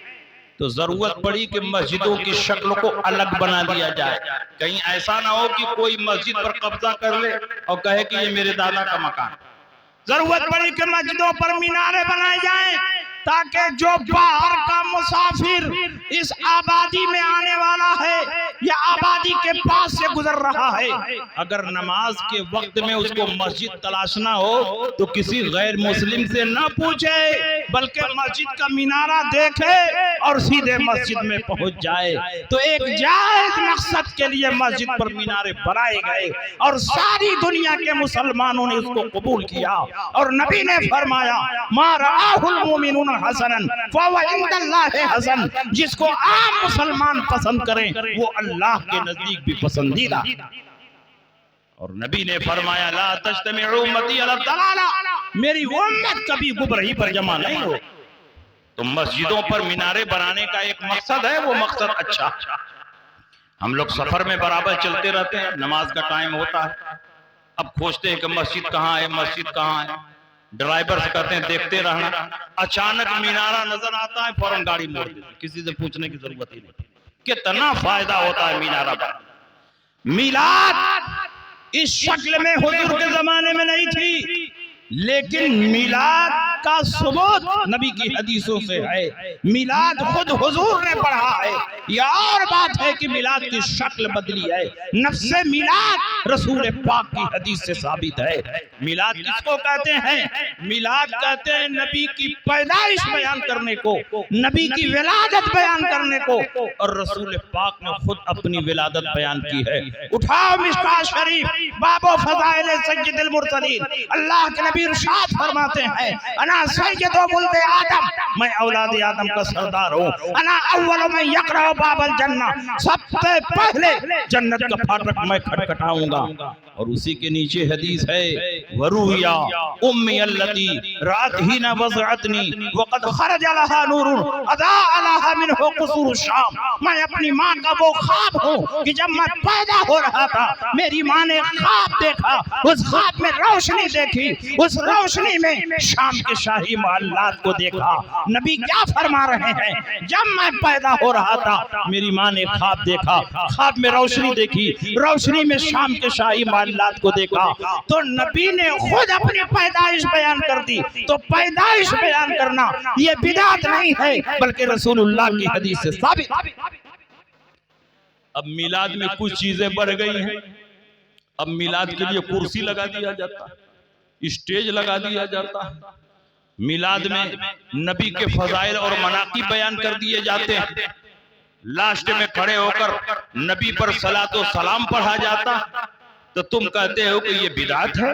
तो जरूरत पड़ी कि मस्जिदों की शक्ल को अलग बना दिया जाए। कहीं ऐसा ना हो कि कोई मस्जिद पर कब्जा कर ले और कहे कि ये मेरे दादा का मकान। जरूरत पड़ी कि मस्जिदों पर मीनारे बनाए जाएं ताकि जो बाहर का मुसाफिर इस आबादी में आने वाला है या आबादी के पास से गुजर रहा है, अगर नमाज के वक्त में उसको मस्जिद तलाशना हो तो किसी गैर मुस्लिम से न पूछे बल्कि मस्जिद का मीनारा देखे और सीधे मस्जिद में पहुंच जाए। तो एक जायज मकसद के लिए मस्जिद पर मीनारे बनाए गए और सारी दुनिया के मुसलमानों ने उसको कबूल किया और नबी ने फरमाया मा रआहुल मुमिनून हसनन फहुवा इंदल्लाहि हसन, जिसको आम मुसलमान पसंद करें वो अल्लाह के नजदीक भी पसंदीदा। और नबी ने फरमाया ला तज्तमिउ उम्मती अला दलाला, मेरी उम्मत कभी गुमराही पर जमा नहीं हो। तो मस्जिदों पर मीनारे बनाने का एक मकसद है, वो मकसद अच्छा। हम लोग सफर में बराबर चलते रहते हैं, नमाज का टाइम होता है, अब खोजते हैं कि मस्जिद कहाँ है, मस्जिद कहाँ है। ड्राइवर से कहते हैं देखते रहना, अचानक मीनारा नजर आता है, फौरन गाड़ी मोड़ देते, किसी से पूछने की जरूरत ही नहीं। कितना फायदा होता है मीनारा पर। मिलाद इस शक्ल में हुजूर के जमाने में नहीं थी, लेकिन मिलाद का सबूत नबी की हदीसों से है। मिलाद खुद हुजूर ने पढ़ा है। यह और बात है कि मिलाद की शक्ल बदली है, नफ्से मिलाद रसूल पाक की हदीस से साबित है। मिलाद किसको कहते हैं? मिलाद कहते हैं नबी की पैदाइश बयान करने को, नबी की विलादत बयान करने को, और रसूल पाक ने खुद अपनी विलादत बयान की है। उठाओ मिशकात शरीफ, बाबो फज़ाइल सय्यदुल मुरसलीन, अल्लाह के नबी इरशाद फरमाते हैं अना सय्यदु वुल्दे आदम, मैं औलाद आदम का सरदार हूँ। अना अव्वलु मन यक़रअ बाबल जन्ना, सबसे पहले जन्नत का फाटक मैं खटखटाऊंगा। और उसी के नीचे हदीस है वरुया उम्मी अल्लती रातहीना वज़अतनी वक़द खरज लहा नूरुन अदा अलहा मिनहु क़ुसूर शाम, मैं अपनी माँ का वो ख्वाब हूँ कि जब मैं पैदा हो रहा था मेरी माँ ने ख्वाब देखा, उस ख्वाब में रोशनी देखी, उस रोशनी में शाम के शाही महल्लात को देखा। नबी क्या फरमा रहे हैं? जब मैं पैदा हो रहा था मेरी माँ ने ख्वाब देखा, ख्वाब में रोशनी देखी, रोशनी में शाम के शाही महल्लात को देखा। तो नबी ने खुद अपनी पैदाइश बयान कर दी। तो पैदाइश बयान करना ये बिदअत नहीं है बल्कि रसूलुल्लाह की हदीस से साबित। अब मिलाद में कुछ चीजें बढ़ गई हैं। अब मिलाद के लिए कुर्सी लगा दिया जाता है, स्टेज लगा दिया जाता है, मिलाद में नबी के फजाइल और मनाक़िब बयान कर दिए जाते हैं, लास्ट में खड़े होकर नबी पर सलातो सलाम पढ़ा जाता। तो तुम कहते हो कि ये बिदअत है?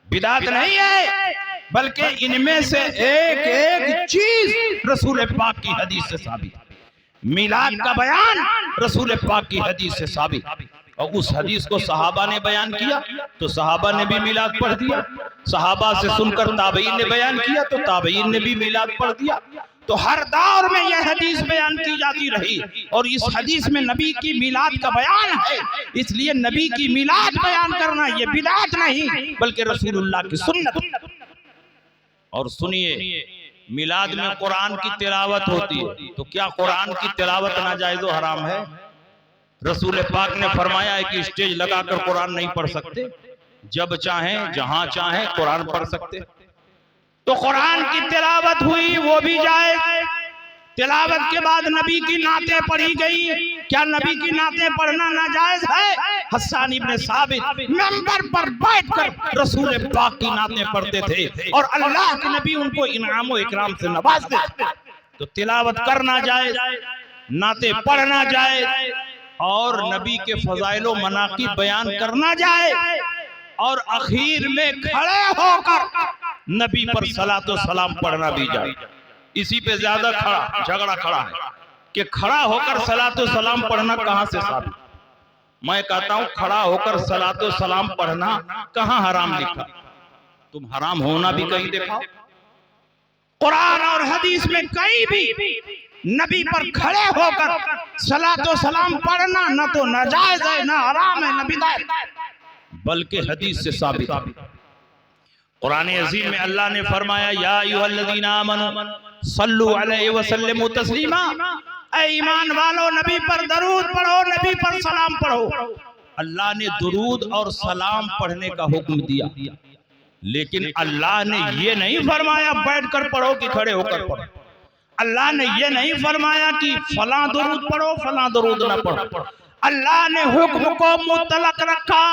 बिदअत नहीं है, बल्कि इनमें से एक एक चीज रसूल पाक की हदीस से साबित। मिलाद का बयान रसूल पाक की हदीस से साबित। और उस हदीस को सहाबा ने बयान किया तो सहाबा ने भी मिलाद पढ़ दिया, सहाबा से सुनकर ताबईन ने बयान किया तो ताबईन ने भी मिलाद पढ़ दिया। तो हर दौर में यह हदीस बयान की जाती रही और इस हदीस में नबी की मिलाद का बयान है, इसलिए नबी की मिलाद बयान करना ये बिदअत नहीं बल्कि रसूलुल्लाह की सुन्नत। और सुनिए, मिलाद में कुरान की तिलावत होती है, तो क्या कुरान की तिलावत नाजायज व हराम है? रसूल पाक ने फरमाया है कि स्टेज लगाकर कुरान नहीं पढ़ सकते, जब चाहें जहां चाहें कुरान पढ़ सकते। तो कुरान की तिलावत हुई वो भी जाए, तिलावत के बाद नबी की नातें पढ़ी गई, क्या नबी की नातें पढ़ना नाजायज है? हस्सान इब्ने साबित मेंबर पर बैठकर रसूल पाक की नातें पढ़ते थे और अल्लाह के नबी उनको इनाम व इकराम से नवाजते थे। तो तिलावत करना जायज, नातें पढ़ना जायज और नबी के फजाइलो मनाकिब बयान करना जायज और आखिर में खड़े होकर नबी पर सलातो सलाम पढ़ना भी जाए। इसी पे ज्यादा झगड़ा खड़ा है कि खड़ा होकर सलातो सलाम पढ़ना कहां से साबित? मैं कहता हूं खड़ा होकर सलातो सलाम पढ़ना कहां हराम लिखा? तुम हराम होना भी कहीं दिखाओ। कुरान और हदीस में कहीं भी नबी पर खड़े होकर सलातो सलाम पढ़ना न तो नाजायज है, न हराम है, न बिदअत, बल्कि हदीस से साबित। कुरान अजीम में अल्लाह ने फरमाया या अय्युहल्लज़ीना आमनू सल्लु अलैहि व सल्लिमू तस्लीमा, ऐ ईमान वालों नबी पर दरूद पढ़ो, नबी पर सलाम पढ़ो। अल्लाह ने दरूद और सलाम पढ़ने का हुक्म दिया, लेकिन अल्लाह ने ये नहीं फरमाया बैठकर पढ़ो कि खड़े होकर पढ़ो। अल्लाह ने ये नहीं फरमाया कि फलां दरूद पढ़ो फलां दरूद न पढ़ो। अल्लाह ने हुक्म को मुतलक रखा,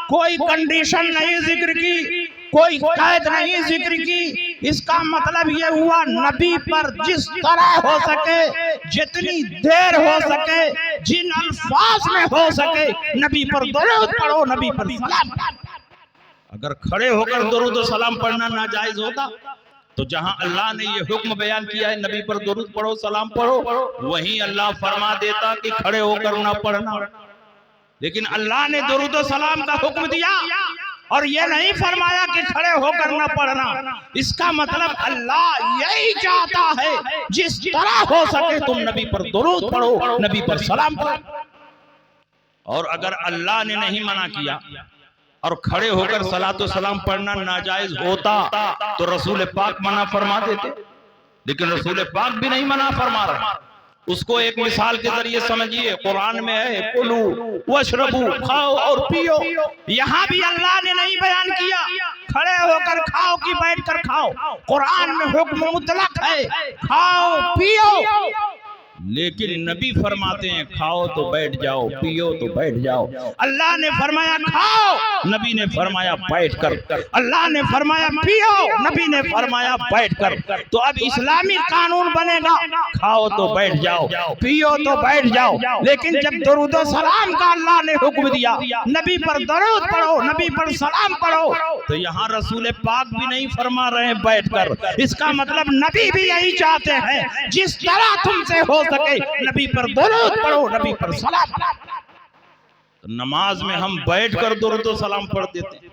कोई कंडीशन नहीं जिक्र की, कोई कैद नहीं जिक्र की। इसका मतलब ये हुआ नबी पर जिस तरह हो सके, जितनी देर हो सके, जिन अल्फाज में हो सके नबी पर दरूद पढ़ो, नबी पर सलाम पढ़ो। अगर खड़े होकर दरूद और सलाम पढ़ना नाजायज होता तो जहां अल्लाह ने ये हुक्म बयान किया है नबी पर दरूद पढ़ो सलाम पढ़ो, वहीं अल्लाह फरमा देता कि खड़े होकर ना पढ़ना। लेकिन अल्लाह ने दरूद और सलाम का हुक्म दिया और ये नहीं फरमाया कि खड़े होकर ना पढ़ना। इसका मतलब अल्लाह यही चाहता है जिस तरह हो सके तुम नबी पर दरूद पढ़ो, नबी पर सलाम पढ़ो। और अगर अल्लाह ने नहीं मना किया और खड़े होकर सलातो सलाम पढ़ना नाजायज होता तो रसूल पाक मना फरमा देते, लेकिन रसूल पाक भी नहीं मना फरमा रहे। उसको एक मिसाल के जरिए समझिए, कुरान में है कुलू वशरबू, खाओ और पियो। यहाँ भी अल्लाह ने नहीं बयान किया खड़े होकर खाओ कि बैठकर खाओ। कुरान में हुक्म मुतलक है, खाओ पियो, लेकिन नबी फरमाते हैं खाओ तो बैठ जाओ, पियो तो बैठ जाओ। अल्लाह ने फरमाया खाओ, नबी ने फरमाया बैठ कर। अल्लाह ने फरमाया पियो, नबी ने फरमाया बैठ कर। तो अब इस्लामी कानून बनेगा, खाओ तो बैठ जाओ, पियो तो बैठ जाओ। लेकिन जब दरूद और सलाम का अल्लाह ने हुक्म दिया, नबी पर दरूद पढ़ो, नबी पर सलाम पढ़ो, तो यहाँ रसूल पाक भी नहीं फरमा रहे हैं बैठ कर। इसका मतलब नबी भी यही चाहते हैं जिस तरह तुमसे हो सके नबी पर दरूद पढ़ो, नबी पर सलाम पढ़ो। तो नमाज में हम बैठकर दरूद और सलाम पढ़ देते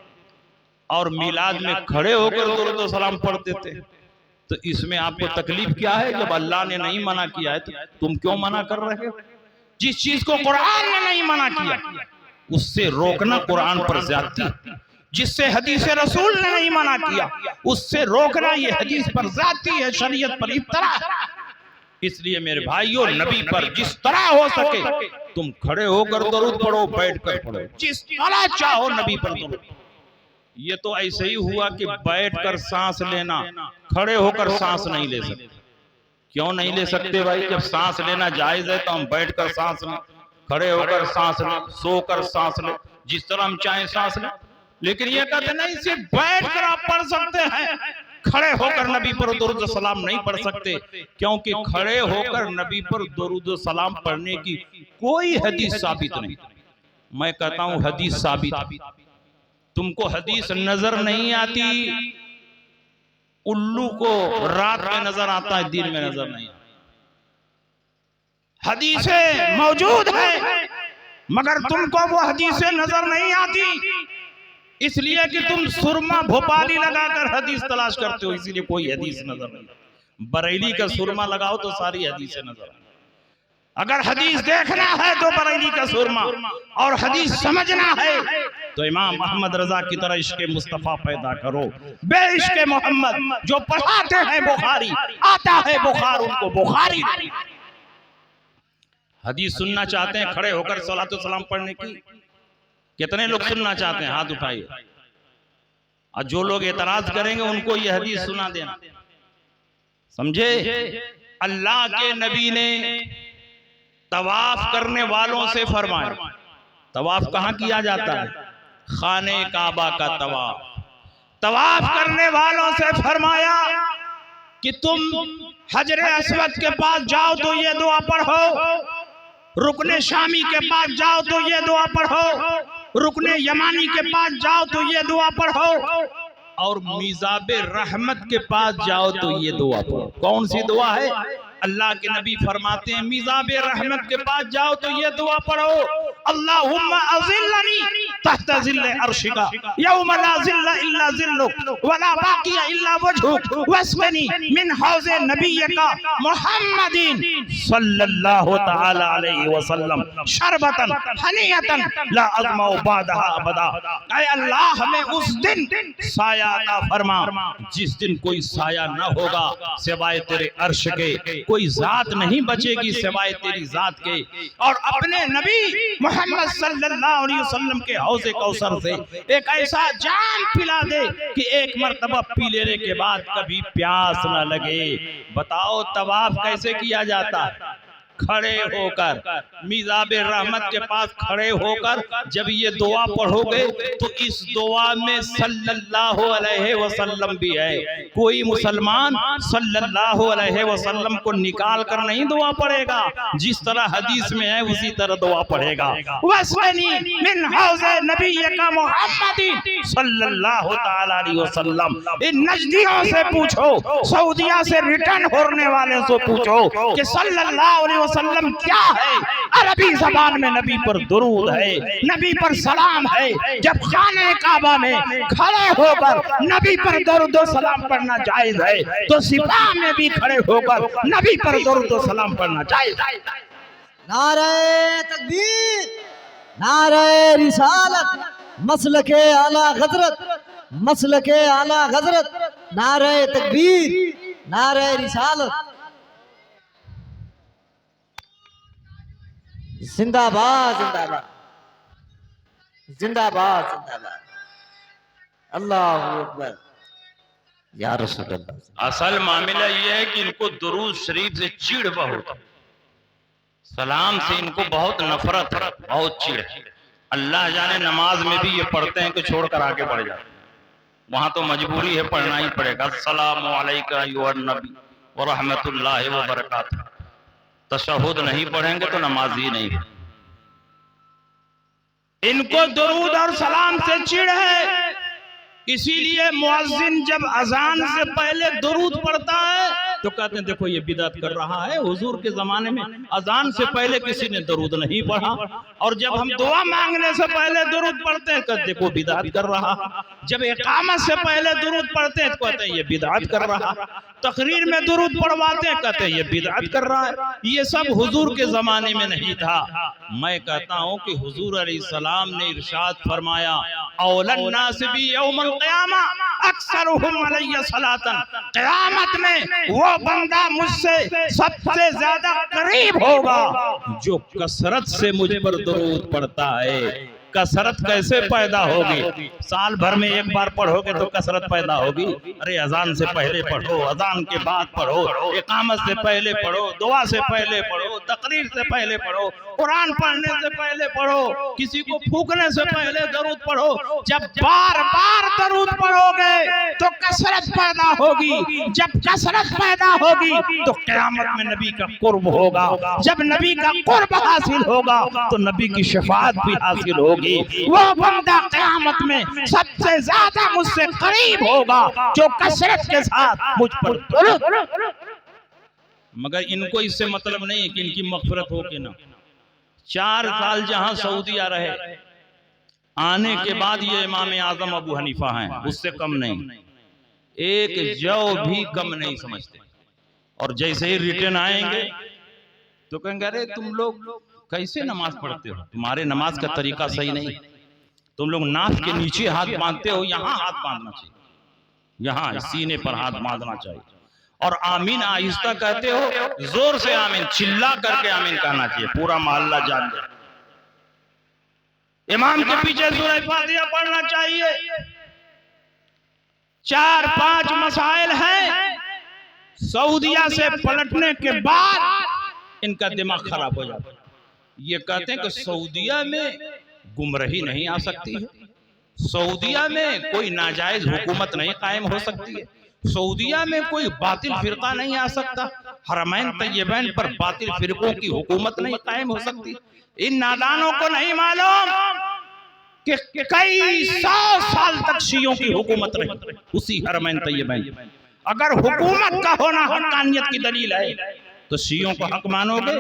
और मिलाद में खड़े होकर दरूद और सलाम पढ़ देते, तो इसमें आपको तकलीफ क्या है? जब अल्लाह ने नहीं मना किया है तो तुम क्यों मना कर रहे हो? जिस चीज को कुरान ने नहीं मना किया उससे रोकना कुरान पर ज्यादती, जिससे हदीस रसूल ने नहीं मना किया उससे रोकना ये हदीस पर ज्यादती है, शरीयत पर इफ्तरा। इसलिए मेरे भाइयों, नबी पर जिस तरह हो सके तुम खड़े होकर दरूद पढ़ो, बैठकर पढ़ो, जिस तरह चाहो नबी पर दरूद। ये तो ऐसे ही हुआ कि बैठकर सांस लेना, खड़े होकर सांस नहीं ले सकते। क्यों नहीं ले सकते भाई? जब सांस लेना जायज है तो हम बैठकर सांस लें, खड़े होकर सांस लें, सोकर सांस लें, जिस तरह हम चाहें सांस लें। लेकिन ये कहते नहीं सिर्फ बैठकर आप पढ़ सकते हैं, खड़े होकर नबी पर दरूद सलाम नहीं पढ़ सकते, क्योंकि खड़े होकर नबी पर दरूद सलाम पढ़ने की कोई हदीस साबित नहीं। मैं कहता हूं हदीस साबित। तुमको हदीस नजर नहीं आती, उल्लू को रात में नजर आता है, दिन में नजर नहीं आता। हदीसें मौजूद है, मगर तुमको वो हदीसें नजर नहीं आती, इसलिए कि तुम सुरमा भोपाली लगाकर हदीस तलाश करते हो, इसीलिए कोई हदीस नजर नहीं। बरेली का सुरमा लगाओ तो सारी हदीसें नजर आती। अगर हदीस देखना है तो बरेली का सुरमा, और हदीस समझना है तो इमाम अहमद रजा की तरह इश्क़ मुस्तफ़ा पैदा करो। बे इश्क़ मोहम्मद जो पढ़ाते हैं बुखारी, आता है बुखार उनको बुखारी। हदीस सुनना चाहते हैं खड़े होकर सलातो सलाम पढ़ने की? कितने लोग सुनना चाहते हैं? हाथ उठाइए। और जो लोग एतराज करेंगे उनको ये हदीस सुना देना। समझे? अल्लाह के नबी ने तवाफ करने वालों से फरमाया, तवाफ कहाँ किया जाता है? खाने काबा का तवाफ। तवाफ करने वालों से फरमाया कि तुम हजरे अस्वद के पास जाओ तो ये दुआ पढ़ो, रुकने शामी के पास जाओ तो ये दुआ पढ़ो, रुकने यमानी के पास जाओ तो ये दुआ पढ़ो, और मिजाबे रहमत के पास जाओ तो ये दुआ पढ़ो। कौन सी दुआ है? अल्लाह के नबी फरमाते हैं मिजाबे रहमत के पास जाओ तो ये दुआ पढ़ो, अल्लाहुम्मा अज़िल्लनी तहत ज़िल्ल अर्शिका यौम ला ज़िल्ल इल्ला ज़िल्लुक वला बाक़िया इल्ला वजहुक वस्क़नी मिन हौज़े नबिय्यका मुहम्मदिन सल्लल्लाहु तआला अलैहि वसल्लम शरबतन हनियतन ला अज़मउ बादहा अबदा। ऐ अल्लाह हमें उस दिन साया अता फरमा जिस दिन कोई साया न होगा सिवाय तेरे अर्श के, कोई जात नहीं बचेगी सिवाय तेरी जात के, और अपने नबी मोहम्मद सल्लल्लाहु अलैहि वसल्लम के हौज़े कौसर से एक ऐसा जाम पिला दे कि एक मर्तबा पी लेने के बाद कभी प्यास न लगे। बताओ तवाफ कैसे किया जाता है? खड़े होकर, मिजाबे रहमत के पास खड़े होकर जब ये दुआ पढ़ोगे तो इस दुआ में सल्लल्लाहु अलैहि वसल्लम भी है। कोई मुसलमान सल्लल्लाहु अलैहि वसल्लम को निकाल कर नहीं दुआ पढ़ेगा, जिस तरह हदीस में है उसी तरह दुआ पढ़ेगा। वस्क़नी मिन हौज़े नबिय्यका मुहम्मदिन सल्लल्लाहु तआला अलैहि वसल्लम। इन नजदियों से पूछो, सऊदिया से रिटर्न होने वाले से पूछो कि सल्लल्लाहु अलैहि वसल्लम क्या है? अरबी जबान में नबी पर दुरूद है, नबी पर सलाम है। जब खाने काबा में खड़े होकर नबी पर दुरूद और सलाम पढ़ना जायज है तो सिपाह में भी खड़े होकर नबी पर दुरूद और सलाम पढ़ना जायज है। नारे तकबीर, नारे रिसालत, मसलके आला हजरत, मसलके आला हजरत, नारे तकबीर, नारे रिसालत। जिंदाबाद जिंदाबाद जिंदाबाद जिंदाबाद। अल्लाहू अकबर या रसूल अल्लाह। असल मामला यह है कि इनको दुरूद शरीफ से चिढ़ बहुत है, सलाम से इनको बहुत नफरत है, बहुत चिढ़ है। अल्लाह जाने नमाज में भी ये पढ़ते हैं कि छोड़कर आगे बढ़ जाते, वहां तो मजबूरी है, पढ़ना ही पड़ेगा। अस्सलामु अलैका अय्युहन नबी व रहमतुल्लाहि व बरकातुहू। तशहुद नहीं पढ़ेंगे तो नमाज ही नहीं। इनको दुरूद और सलाम से चिढ़ है, इसीलिए मुअज्जिन जब अजान से पहले दुरूद पढ़ता है तो कहते हैं देखो ये बिदअत कर रहा है। हुजूर के जमाने में अजान से पहले किसी ने दुरूद नहीं पढ़ा, और जब हम दुआ मांगने से पहले दुरूद पढ़ते हैं कहते देखो बिदअत कर रहा है। जब इकामत से पहले दुरूद पढ़ते हैं तो कहते हैं ये बिदअत कर रहा है। तकरीर में दुरूद पढ़वाते हैं कहते हैं ये बिदअत कर रहा है। ये सब हुजूर के जमाने में नहीं था। मैं कहता हूँ कि हुजूर अलैहिस्सलाम ने इरशाद फरमाया औलन नास बी यौमल क़ियामा अक्सरुहुम अलैया सलातन। क़यामत में वो बंदा मुझसे सबसे ज्यादा करीब होगा जो कसरत से मुझ पर दुरूद पढ़ता है। कसरत कैसे पैदा होगी? साल भर में एक बार पढ़ोगे तो कसरत पैदा होगी? अरे अजान से पहले पढ़ो, अजान के बाद पढ़ो, इकामत से पहले पढ़ो, दुआ से पहले पढ़ो, तकरीर से पहले पढ़ो, कुरान पढ़ने से पहले पढ़ो, किसी को फूकने से पहले दरूद पढ़ो। जब बार बार दरूद पढ़ोगे तो कसरत पैदा होगी। जब कसरत पैदा होगी तो क़यामत में नबी का कुर्ब होगा। जब नबी का कुर्ब हासिल होगा तो नबी की शफाअत भी हासिल होगी। वो बंदा क़यामत में सबसे ज्यादा मुझसे करीब होगा जो कसरत के साथ मुझ पर दुरूद। मगर इनको इससे मतलब नहीं है कि इनकी मग़फ़िरत हो कि ना। 4 साल जहां सऊदीया रहे, आने के बाद ये इमाम आजम अबू हनीफा हैं, उससे कम नहीं, एक जौ भी कम नहीं समझते। और जैसे ही रिटर्न आएंगे तो कहेंगे अरे तुम लोग कैसे नमाज पढ़ते हो, तुम्हारे नमाज का तरीका सही नहीं, तुम लोग नाक के नीचे हाथ बांधते हो, यहाँ हाथ बांधना चाहिए, यहाँ सीने पर हाथ बांधना चाहिए। और आमीन आहिस्ता कहते हो, जोर से आमीन, चिल्ला करके आमीन कहना चाहिए, पूरा मोहल्ला जान जाए। इमाम के पीछे सूरह फातिहा पढ़ना चाहिए। 4-5 मसाइल हैं, सऊदीया से पलटने के बाद इनका दिमाग खराब हो जाता है। ये कहते हैं कि सऊदीया में गुमराही नहीं आ सकती है, सऊदीया में कोई नाजायज हुकूमत नहीं कायम हो सकती है, सऊदीया में कोई बातिल फिरका नहीं आ सकता, हरमैन तैयबैन पर बातिल फिरकों की हुकूमत नहीं कायम हो सकती। इन नादानों को नहीं मालूम कि कई 100 साल तक शियों की हुकूमत रही उसी हरमैन तैयबैन। अगर हुकूमत का होना हक्कानियत की दलील है तो शियों को हक मानोगे?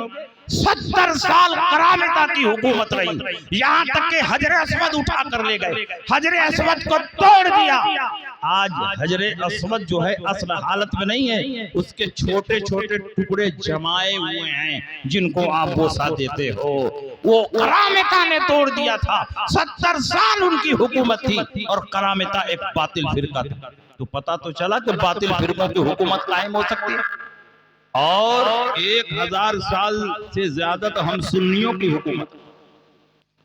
70 साल करामता की हुकूमत रही, यहाँ तक के हजर अस्वद उठा कर ले गए, हजर अस्वद को तोड़ दिया। आज हजर अस्वद जो है असल हालत में नहीं है, उसके छोटे छोटे टुकड़े जमाए हुए हैं जिनको आप बोसा देते हो। वो करामता ने तोड़ दिया था। 70 साल उनकी हुकूमत थी और करामता एक बातिल फिरका था। तो पता तो चला कि बातिल फिरकों की हुकूमत कायम हो सकती है। और 1000 साल से ज्यादा तो हम सुन्नियों की हुकूमत।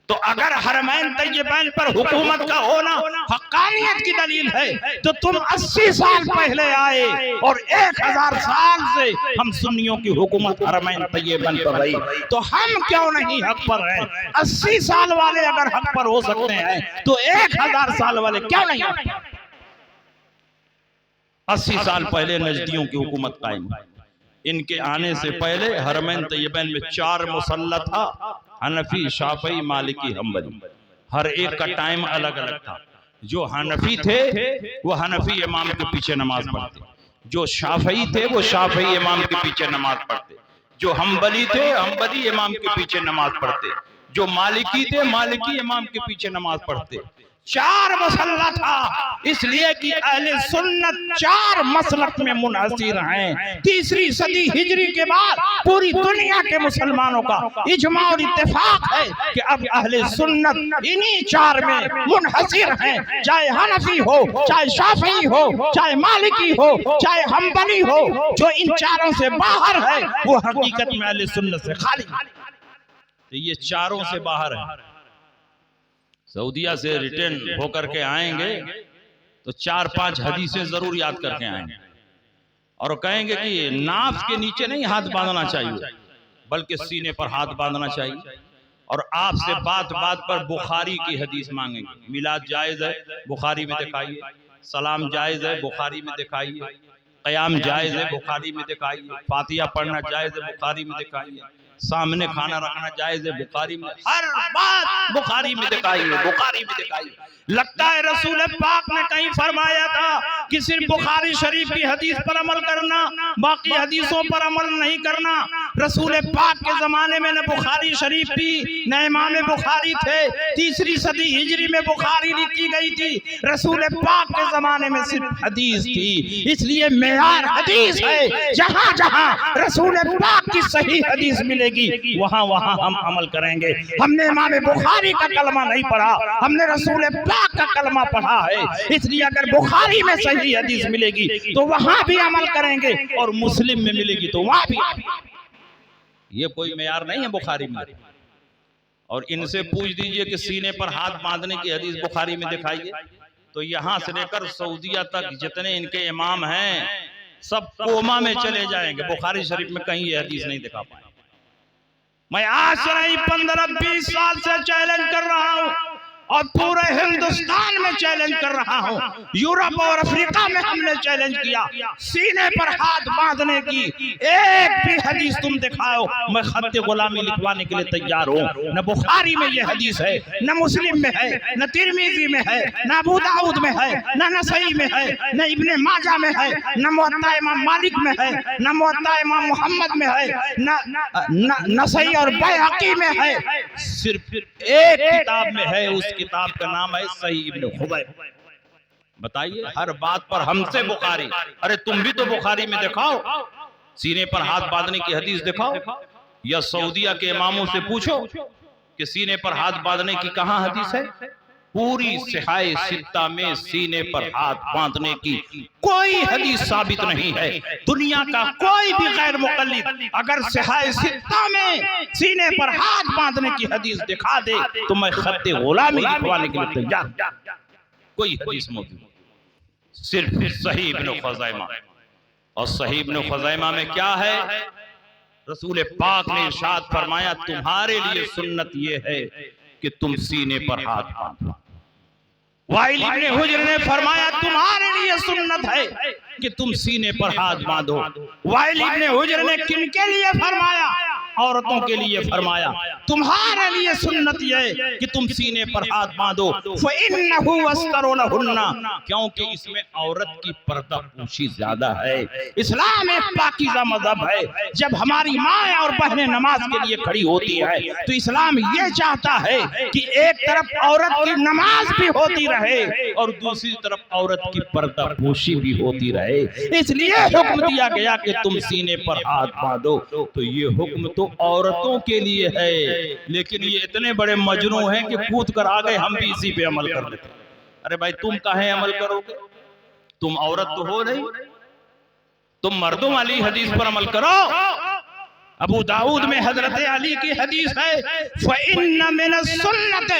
तो अगर हरमैन तैयबैन पर हुकूमत का होना हक्कानियत की दलील है तो तुम 80 साल पहले आए और 1000 साल से हम सुन्नियों की हुकूमत हरमैन तैयबैन पर रही, तो हम क्यों नहीं हक पर हैं? 80 साल वाले अगर हक पर हो सकते हैं तो 1000 साल वाले क्यों नहीं हक पर? 80 साल पहले नजदियों की हुकूमत कायम। इनके आने से पहले हरमैन तैयबैन में 4 मुसल्ला था, हनफी, शाफई, मालिकी, हम्बली। हर एक का टाइम अलग अलग था। जो हनफी थे वो हनफी इमाम के पीछे नमाज पढ़ते, जो शाफई थे वो शाफई इमाम के पीछे नमाज पढ़ते, जो हम्बली थे हम्बली इमाम के पीछे नमाज पढ़ते, जो मालिकी थे मालिकी इमाम के पीछे नमाज पढ़ते। 4 मसल्ला था, इसलिए कि अहले सुन्नत 4 मसलक में मुनहसिर हैं। 3री सदी हिजरी के बाद पूरी दुनिया के मुसलमानों का इजमा और इत्तेफाक है कि अब अहले सुन्नत इन्हीं 4 में मुनहसिर हैं। चाहे हनफी हो, चाहे शाफी हो, चाहे मालिकी हो, चाहे हम्बली हो, जो इन 4 से बाहर है वो हकीकत में अहले सुन्नत से खाली। तो ये 4 से बाहर है। सऊदीया से रिटर्न होकर के आएंगे तो 4-5 हदीसें जरूर याद करके आएंगे और कहेंगे कि नाफ के नीचे नहीं हाथ बांधना चाहिए बल्कि सीने पर हाथ बांधना चाहिए। और आपसे बात बात पर बुखारी की हदीस मांगेंगे। मिलाद जायज है, बुखारी में दिखाइए। सलाम जायज है, बुखारी में दिखाइए। क़याम जायज है, बुखारी में दिखाइए। फातिहा पढ़ना जायज है, बुखारी में दिखाइए। सामने खाना रखना जायज है, बुखारी में। हर बात बुखारी में दिखाइए, बुखारी में दिखाइए। लगता है रसूल पाक ने कहीं फरमाया था कि सिर्फ बुखारी शरीफ की हदीस पर अमल करना, बाकी हदीसों पर अमल नहीं करना। रसूल पाक के जमाने में न बुखारी शरीफ थी न इमाम बुखारी थे। 3री सदी हिजरी में बुखारी लिखी गई थी। रसूल पाक के जमाने में सिर्फ हदीस थी। इसलिए मेयार हदीस है। जहां जहां रसूल पाक की सही हदीस मिलेगी वहां वहां हम अमल करेंगे। हमने इमाम बुखारी का कलमा नहीं पढ़ा, हमने रसूल पाक का कलमा पढ़ा है। इसलिए अगर बुखारी में सही हदीस मिलेगी तो वहां भी अमल करेंगे और मुस्लिम में मिलेगी तो वहां भी। ये कोई मेयार नहीं है बुखारी में। और इनसे पूछ दीजिए कि सीने पर हाथ बांधने की हदीस बुखारी में दिखाइए, तो यहां से लेकर सऊदीया तक जितने इनके इमाम हैं सब कोमा में चले जाएंगे। बुखारी शरीफ में कहीं ये हदीस नहीं दिखा पाए। मैं आज से नहीं 15-20 साल से चैलेंज कर रहा हूं, और पूरे हिंदुस्तान में चैलेंज कर रहा हूं, यूरोप और अफ्रीका में हमने चैलेंज किया, सीने पर हाथ बांधने की एक भी हदीस तुम दिखाओ, मैं खत्ते गुलामी लिखवाने के लिए तैयार हूं। न बुखारी में ये हदीस है, न मुस्लिम में है, न तिरमिजी में है, न अबू दाऊद में है, न नसई में है, न इब्ने माजा में है, न मुवत्ता इमाम मालिक में है, न मुवत्ता इमाम मोहम्मद में है, न नसई और बैहकी में है, सिर्फ एक किताब में है, उस किताब का नाम है सही इब्ने खुज़ैमा। बताइए, हर बात पर हमसे बुखारी, अरे तुम भी तो बुखारी में दिखाओ, सीने पर हाथ बांधने की हदीस दिखाओ, या सऊदिया के इमामों से पूछो कि सीने पर हाथ बांधने की कहां हदीस है। पूरी सिहाए सित्ता में सीने पर हाथ बांधने की कोई हदीस साबित नहीं है। दुनिया का कोई भी गैर मुक़ल्लिद अगर सिहाए सित्ता में सीने पर हाथ बांधने की हदीस दिखा दे तो मैं खत्ते गुलामी लिखवाने के लिए तैयार। कोई हदीस मौजूद, सिर्फ सही इब्ने खुज़ैमा। और सही इब्ने खुज़ैमा में क्या है? रसूल पाक ने इरशाद फरमाया, तुम्हारे लिए सुन्नत ये है कि तुम सीने पर हाथ बांधो। वाइल इब्ने हुज्र ने फरमाया, तुम्हारे लिए सुन्नत है कि तुम सीने पर हाथ बांधो। वाइल इब्ने हुज्र ने किनके लिए फरमाया? औरतों के लिए फरमाया, तुम्हारे लिए सुन्नत ये कि तुम सीने पर हाथ बांधो, फ़इन्नहु अस्तरुलहुन्ना, क्योंकि इसमें औरत की पर्दा पोशी ज्यादा है। इस्लाम एक पाकीज़ा मज़हब है। जब हमारी माँ और बहनें नमाज के लिए खड़ी होती है तो इस्लाम ये चाहता है कि एक तरफ औरत की नमाज भी होती रहे और दूसरी तरफ औरत की पर्दा पोशी भी होती रहे। इसलिए हुक्म दिया गया कि तुम सीने पर हाथ बांधो। तो ये हुक्म तो औरतों के लिए है, लेकिन ये इतने बड़े मजनू हैं कि कूद कर आ गए, हम भी इसी पे अमल कर लेते। अरे भाई, तुम काहे अमल करोगे? तुम औरत तो हो नहीं, तुम मर्दों वाली हदीस पर अमल करो। अबू दाऊद में हजरत अली की हदीस है, फ़इन्न मिनस्सुन्नत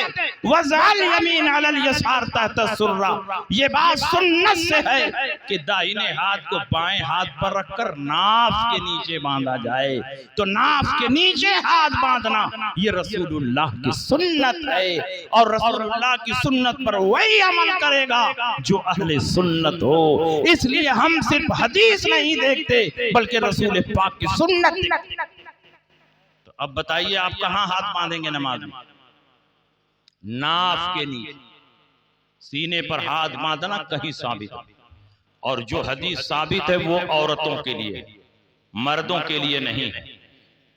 वज़अल यमीन अलल यसार तहत सुर्रा। ये बात सुन्नत से है कि दाहिने हाथ को बाएं हाथ पर रखकर नाफ के नीचे बांधा जाए। तो नाफ के नीचे हाथ बांधना ये रसूलुल्लाह की सुन्नत है, और रसूलुल्लाह की सुन्नत पर वही अमल करेगा जो अहले सुन्नत हो। इसलिए हम सिर्फ हदीस नहीं देखते बल्कि रसूल पाक की सुन्नत। अब बताइए, आप कहां हाथ बांधेंगे नमाज में? नाफ के नीचे। सीने पर हाथ बांधना कहीं साबित, और जो हदीस साबित है वो औरतों के लिए, मर्दों के लिए नहीं है।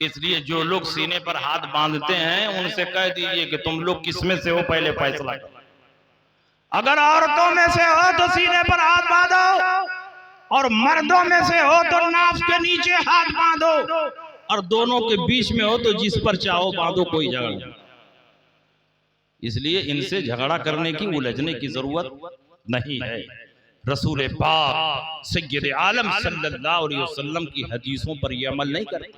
इसलिए जो लोग सीने पर हाथ बांधते हैं उनसे कह दीजिए कि तुम लोग किसमें से हो, पहले फैसला करो। अगर औरतों में से हो तो सीने पर हाथ बांधो, और मर्दों में से हो तो नाफ के नीचे हाथ बांधो, और दोनों के बीच में हो तो जिस पर चाहो बांधो, कोई झगड़ा नहीं। इसलिए इनसे झगड़ा करने की, उलझने की जरूरत नहीं है। रसूल पाक सय्यद आलम सल्लल्लाहु अलैहि वसल्लम की हदीसों पर ये अमल नहीं करें।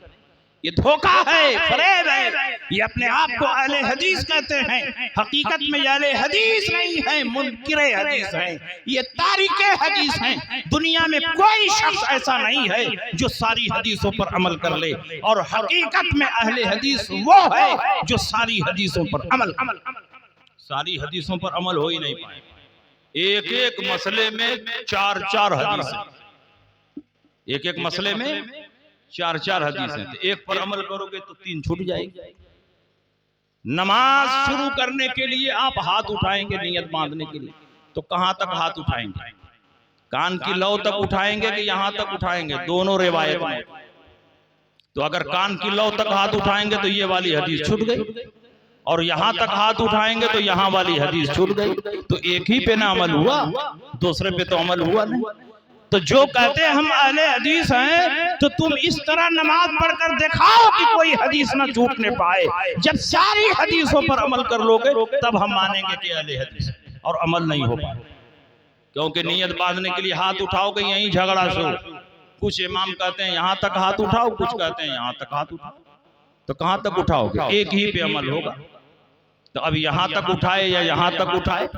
ये धोखा है, फरेब है। ये अपने आप को अहले हदीस कहते हैं, हकीकत में ये अहले हदीस नहीं है, मुनकिरे हदीस हैं, ये तारिके हदीस हैं। दुनिया में कोई शख्स ऐसा नहीं है जो सारी हदीसों पर अमल कर ले, और हकीकत में अहले हदीस वो है जो सारी हदीसों पर अमल। सारी हदीसों पर अमल हो ही नहीं पाए। एक एक मसले में चार चार हदीस, एक एक मसले में चार चार हदीस हैं। तो एक पर अमल करोगे तो तीन छूट जाएगी। नमाज शुरू करने के लिए आप हाथ उठाएंगे नियत बांधने के लिए, तो कहां तक हाथ उठाएंगे? कान की लौ तक उठाएंगे कि यहां तक उठाएंगे? दोनों रिवायत में। तो अगर कान की लौ तक हाथ उठाएंगे तो ये वाली हदीस छूट गई, और यहां तक हाथ उठाएंगे तो यहां वाली हदीस छूट गई। तो एक ही पे ना अमल हुआ, दूसरे पे तो अमल हुआ नहीं। तो जो कहते हैं हम अहले हदीस हैं, तो तुम इस तरह नमाज पढ़कर दिखाओ कि कोई हदीस ना छूटने पाए। जब सारी हदीसों पर अमल कर लोगे तब हम मानेंगे कि अहले हदीस, और अमल नहीं हो पाए। क्योंकि नियत बांधने के लिए हाथ उठाओगे, यही झगड़ा शुरू। कुछ इमाम कहते हैं यहां तक हाथ उठाओ, कुछ कहते हैं यहां तक हाथ उठाओ। तो कहां तक उठाओगे? एक ही पे अमल होगा। तो अब यहां तक उठाए या यहां तक उठाए,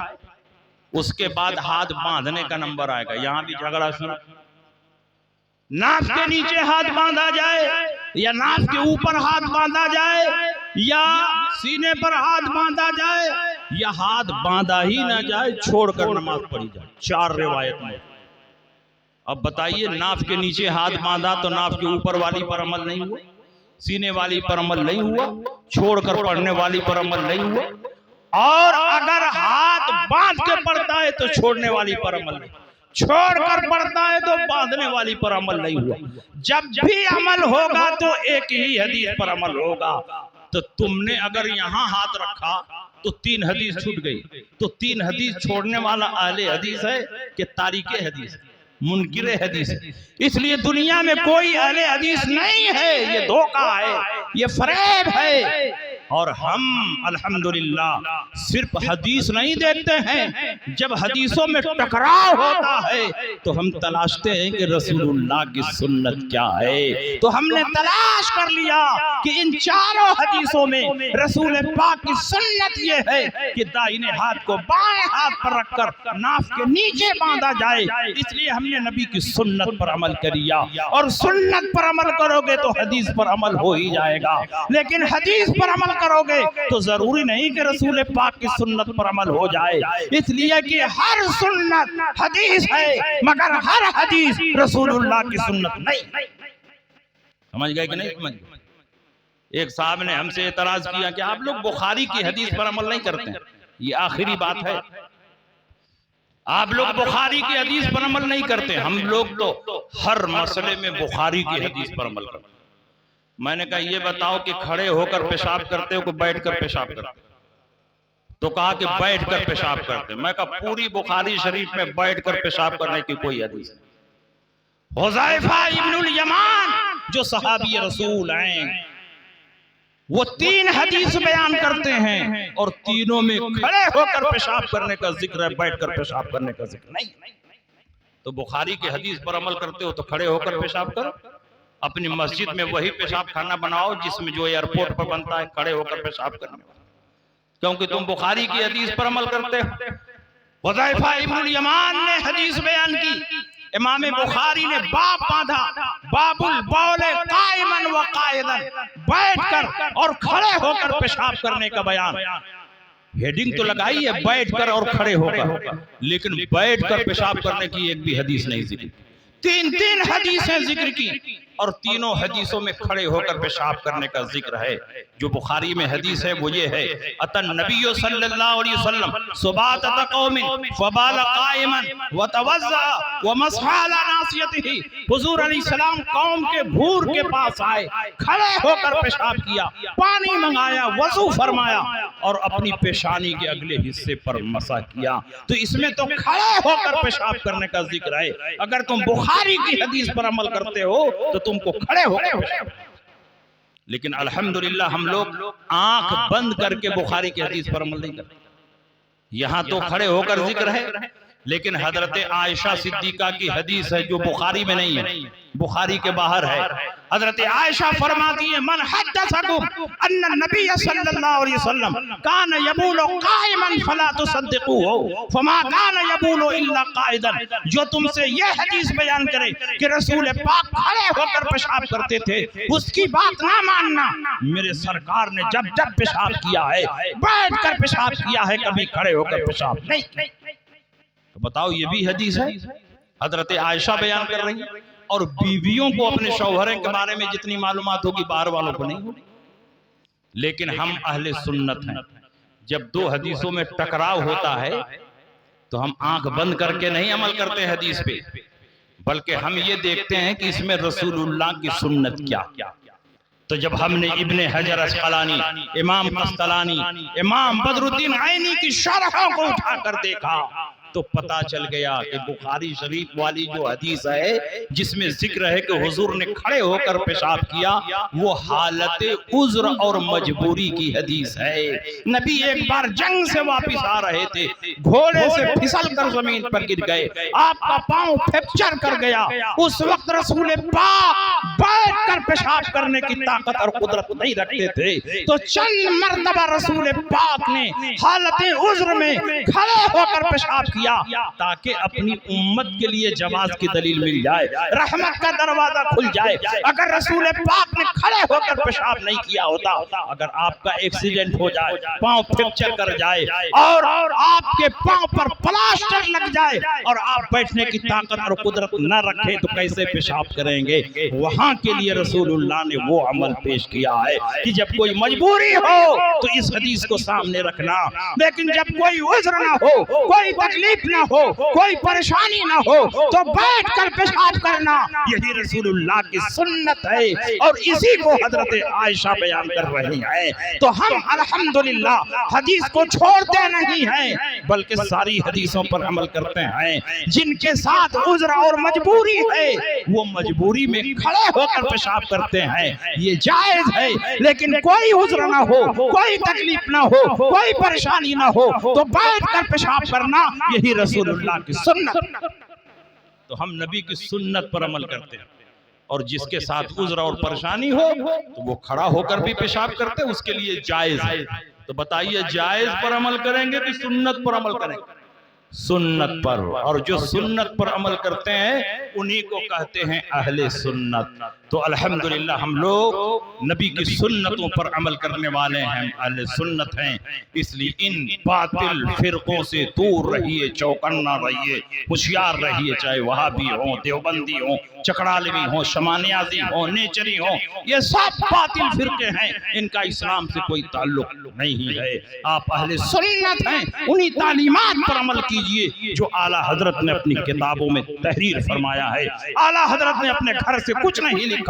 उसके बाद हाथ बांधने का नंबर आएगा। यहां भी झगड़ा शुरू। नाक के नीचे हाथ बांधा जाए या नाक के ऊपर हाथ बांधा जाए या सीने पर हाथ बांधा जाए या हाथ बांधा ही ना जाए, छोड़कर नमाज पढ़ी जाए। 4 रिवायत में। अब बताइए, नाफ के नीचे हाथ बांधा तो नाफ के ऊपर वाली पर अमल नहीं हुआ, सीने वाली पर अमल नहीं हुआ, छोड़कर पढ़ने वाली पर अमल नहीं हुआ, और अगर हाथ बांध के पढ़ता है तो छोड़ने वाली पर अमल नहीं, छोड़कर पढ़ता है तो बांधने वाली पर अमल नहीं हुआ। जब भी अमल होगा तो एक ही हदीस पर अमल होगा। तो तुमने अगर यहाँ हाथ रखा तो 3 हदीस छूट गई, तो 3 हदीस छोड़ने वाला अहले हदीस है कि तारीके हदीस, मुनकिरे हदीस है। इसलिए दुनिया में कोई अहले हदीस नहीं है, ये धोखा है, ये फरेब है। और हम अल्हम्दुलिल्लाह सिर्फ हदीस नहीं देखते हैं, जब हदीसों में टकराव होता है तो हम तलाशते हैं कि रसूलुल्लाह की सुन्नत क्या है। तो हमने तलाश कर लिया कि इन चारों हदीसों में रसूल पाक की सुन्नत ये है कि दाहिने हाथ को बाएं हाथ पर रखकर नाफ के नीचे बांधा जाए। इसलिए हमने नबी की सुन्नत पर अमल किया, और सुन्नत पर अमल करोगे तो हदीस पर अमल हो ही जाएगा। लेकिन हदीस पर अमल करोगे तो जरूरी नहीं कि रसूल पाक की सुन्नत पर अमल हो जाए, इसलिए कि हर सुन्नत हदीस है मगर हर हदीस रसूलुल्लाह की सुन्नत नहीं। समझ गए कि नहीं समझ गए? एक साहब ने हमसे एतराज किया कि आप लोग बुखारी की हदीस पर अमल नहीं करते हैं। ये आखिरी बात है, आप लोग बुखारी की हदीस पर अमल नहीं करते, हम लोग तो हर मसले में बुखारी की हदीस पर अमल करते। मैंने कहा ये बताओ कि खड़े होकर पेशाब करते हो कि बैठकर पेशाब करते हो? तो कहा कि बैठकर पेशाब करते। मैं कहा पूरी बुखारी शरीफ में बैठकर पेशाब करने की कोई हदीस नहीं। हुज़ैफा इब्नुल यमान जो सहाबी रसूल हैं, वो 3 हदीस बयान करते हैं और तीनों में खड़े होकर पेशाब करने का जिक्र है, बैठकर पेशाब करने का जिक्र नहीं। तो बुखारी की हदीस पर अमल करते हो तो खड़े होकर पेशाब करो, अपनी मस्जिद में वही पेशाब खाना बनाओ जिसमें जो एयरपोर्ट पर बनता है, खड़े होकर पेशाब करने वाला, क्योंकि तुम बुखारी की हदीस पर अमल करते हो। हुज़ैफा इब्नुल यमान ने हदीस बयान की, इमाम बुखारी ने बाब बांधा, बाबुल बौले कायमन व कायदन, बैठकर और खड़े होकर पेशाब करने का बयान। हेडिंग तो लगाई है बैठकर और खड़े होकर, लेकिन बैठकर पेशाब करने की एक भी हदीस नहीं जिक्र। 3 हदीसें जिक्र की और तीनों हदीसों में खड़े होकर पेशाब करने का जिक्र है। जो बुखारी में हदीस है वो ये है, अतन नबी सल्लल्लाहु अलैहि वसल्लम सुबातत कौमिन फबाल कायमन व तवज़्ज़ा व मसहा अला नासियतिही। हुजूर अलैहिस्सलाम कौम के भूर के पास आए, खड़े होकर पेशाब किया, पानी मंगाया, वजू फरमाया और अपनी पेशानी के अगले हिस्से पर मसा किया। तो इसमें तो खड़े होकर पेशाब करने का जिक्र है। अगर तुम बुखारी की हदीस पर अमल करते हो तो तुमको खड़े होकर, लेकिन अल्हम्दुलिल्लाह हम लोग आंख बंद करके बुखारी की हदीस पर अमल नहीं करते। यहां तो खड़े होकर जिक्र है, लेकिन हजरत आयशा सिद्दीका की हदीस है जो बुखारी में नहीं है, बुखारी के बाहर है। हजरत आयशा फरमाती है, मन हद्दसकुम अन्ना नबी सल्लल्लाहु अलैहि वसल्लम कान यबूलु कायमन फला तुसद्दिकूहु फमा कान यबूलु इल्ला काइदन। जो तुमसे ये हदीस बयान करे कि रसूल पाक खड़े होकर पेशाब करते थे, उसकी बात ना मानना। मेरे सरकार ने जब जब पेशाब किया है बैठकर पेशाब किया है, कभी खड़े होकर पेशाब नहीं। तो बताओ ये भी हदीस है, हजरत आयशा बयान कर रही है। और बीवियों को अपने शौहरों के बारे में जितनी मालूमात होगी बाहर वालों को नहीं होगी। लेकिन हम अहले सुन्नत हैं, जब 2 हदीसों में टकराव होता है तो हम आंख बंद करके नहीं अमल करते हदीस पे, बल्कि हम ये देखते हैं कि इसमें रसूलुल्लाह की सुन्नत क्या। तो जब हमने इब्ने हजर अस्क़लानी, इमाम कस्तलानी, इमाम बदरुद्दीन आइनी की शरहों को उठाकर देखा तो पता चल गया कि बुखारी शरीफ वाली जो हदीस है जिसमें जिक्र है कि हुजूर ने खड़े होकर पेशाब किया, वो हालत उज़्र और मजबूरी की हदीस है। नबी एक बार जंग से वापस आ रहे थे, घोड़े से फिसल कर जमीन पर गिर गए, आपका पांव फ्रैक्चर कर गया। उस वक्त रसूल पाक बैठकर पेशाब करने की ताकत और कुदरत नहीं रखते थे, तो चंद मर्तबा रसूल पाक ने हालत उज़्र में खड़े होकर पेशाब किया। किया ताकि अपनी उम्मत के लिए जवाज की दलील मिल जाए, रहमत का दरवाजा खुल जाए। अगर रसूल पाक ने खड़े होकर पेशाब नहीं किया होता, अगर आपका एक्सीडेंट हो जाए, पांव फ्रैक्चर कर जाए और आपके पांव पर प्लास्टर लग जाए और आप बैठने की ताकत और कुदरत न रखें तो कैसे पेशाब करेंगे? वहां के लिए रसूलुल्लाह ने वो अमल पेश किया है कि जब कोई मजबूरी हो तो इस हदीस को सामने रखना, लेकिन जब कोई उज़्र ना हो, कोई तकलीफ ना हो, कोई परेशानी ना हो तो बैठकर पेशाब करना, यही रसूलुल्लाह की सुन्नत है और इसी को हजरत आयशा बयान कर रही है। तो हम अल्हम्दुलिल्लाह हदीस को छोड़ते नहीं हैं बल्कि सारी हदीसों पर अमल करते हैं। जिनके साथ उज़्र और मजबूरी है वो मजबूरी में खड़े होकर पेशाब करते हैं, ये जायज है। लेकिन कोई उज़्र ना हो, कोई तकलीफ ना हो, कोई परेशानी ना हो तो बैठकर पेशाब करना, यही रसूलुल्लाह की सुन्नत। तो हम नबी की सुन्नत पर अमल करते हैं और जिसके साथ उज़्र और परेशानी हो तो वो खड़ा होकर भी पेशाब करते हैं, उसके लिए जायज है। तो बताइए जायज पर अमल करेंगे कि सुन्नत पर अमल करेंगे? सुन्नत पर। और जो सुन्नत पर अमल करते हैं उन्हीं को कहते हैं अहले सुन्नत। तो अल्हम्दुलिल्लाह हम लोग नबी की सुन्नतों पर अमल करने वाले हैं, अहले सुन्नत हैं। इसलिए इन बातिल फिरकों से दूर रहिए, चौकन्ना रहिए, होशियार रहिए, चाहे वहाबी हो, देवबंदी हो, चकड़ालवी हो, शमानियाजी हो, नेचरी हो, ये सब बातिल फिरके हैं, इनका इस्लाम से कोई ताल्लुक नहीं है। आप अहले सुन्नत हैं, उन्हीं तालीमात पर अमल कीजिए जो आला हजरत ने अपनी किताबों में तहरीर फरमाया है। आला हजरत ने अपने घर से कुछ नहीं लिखा,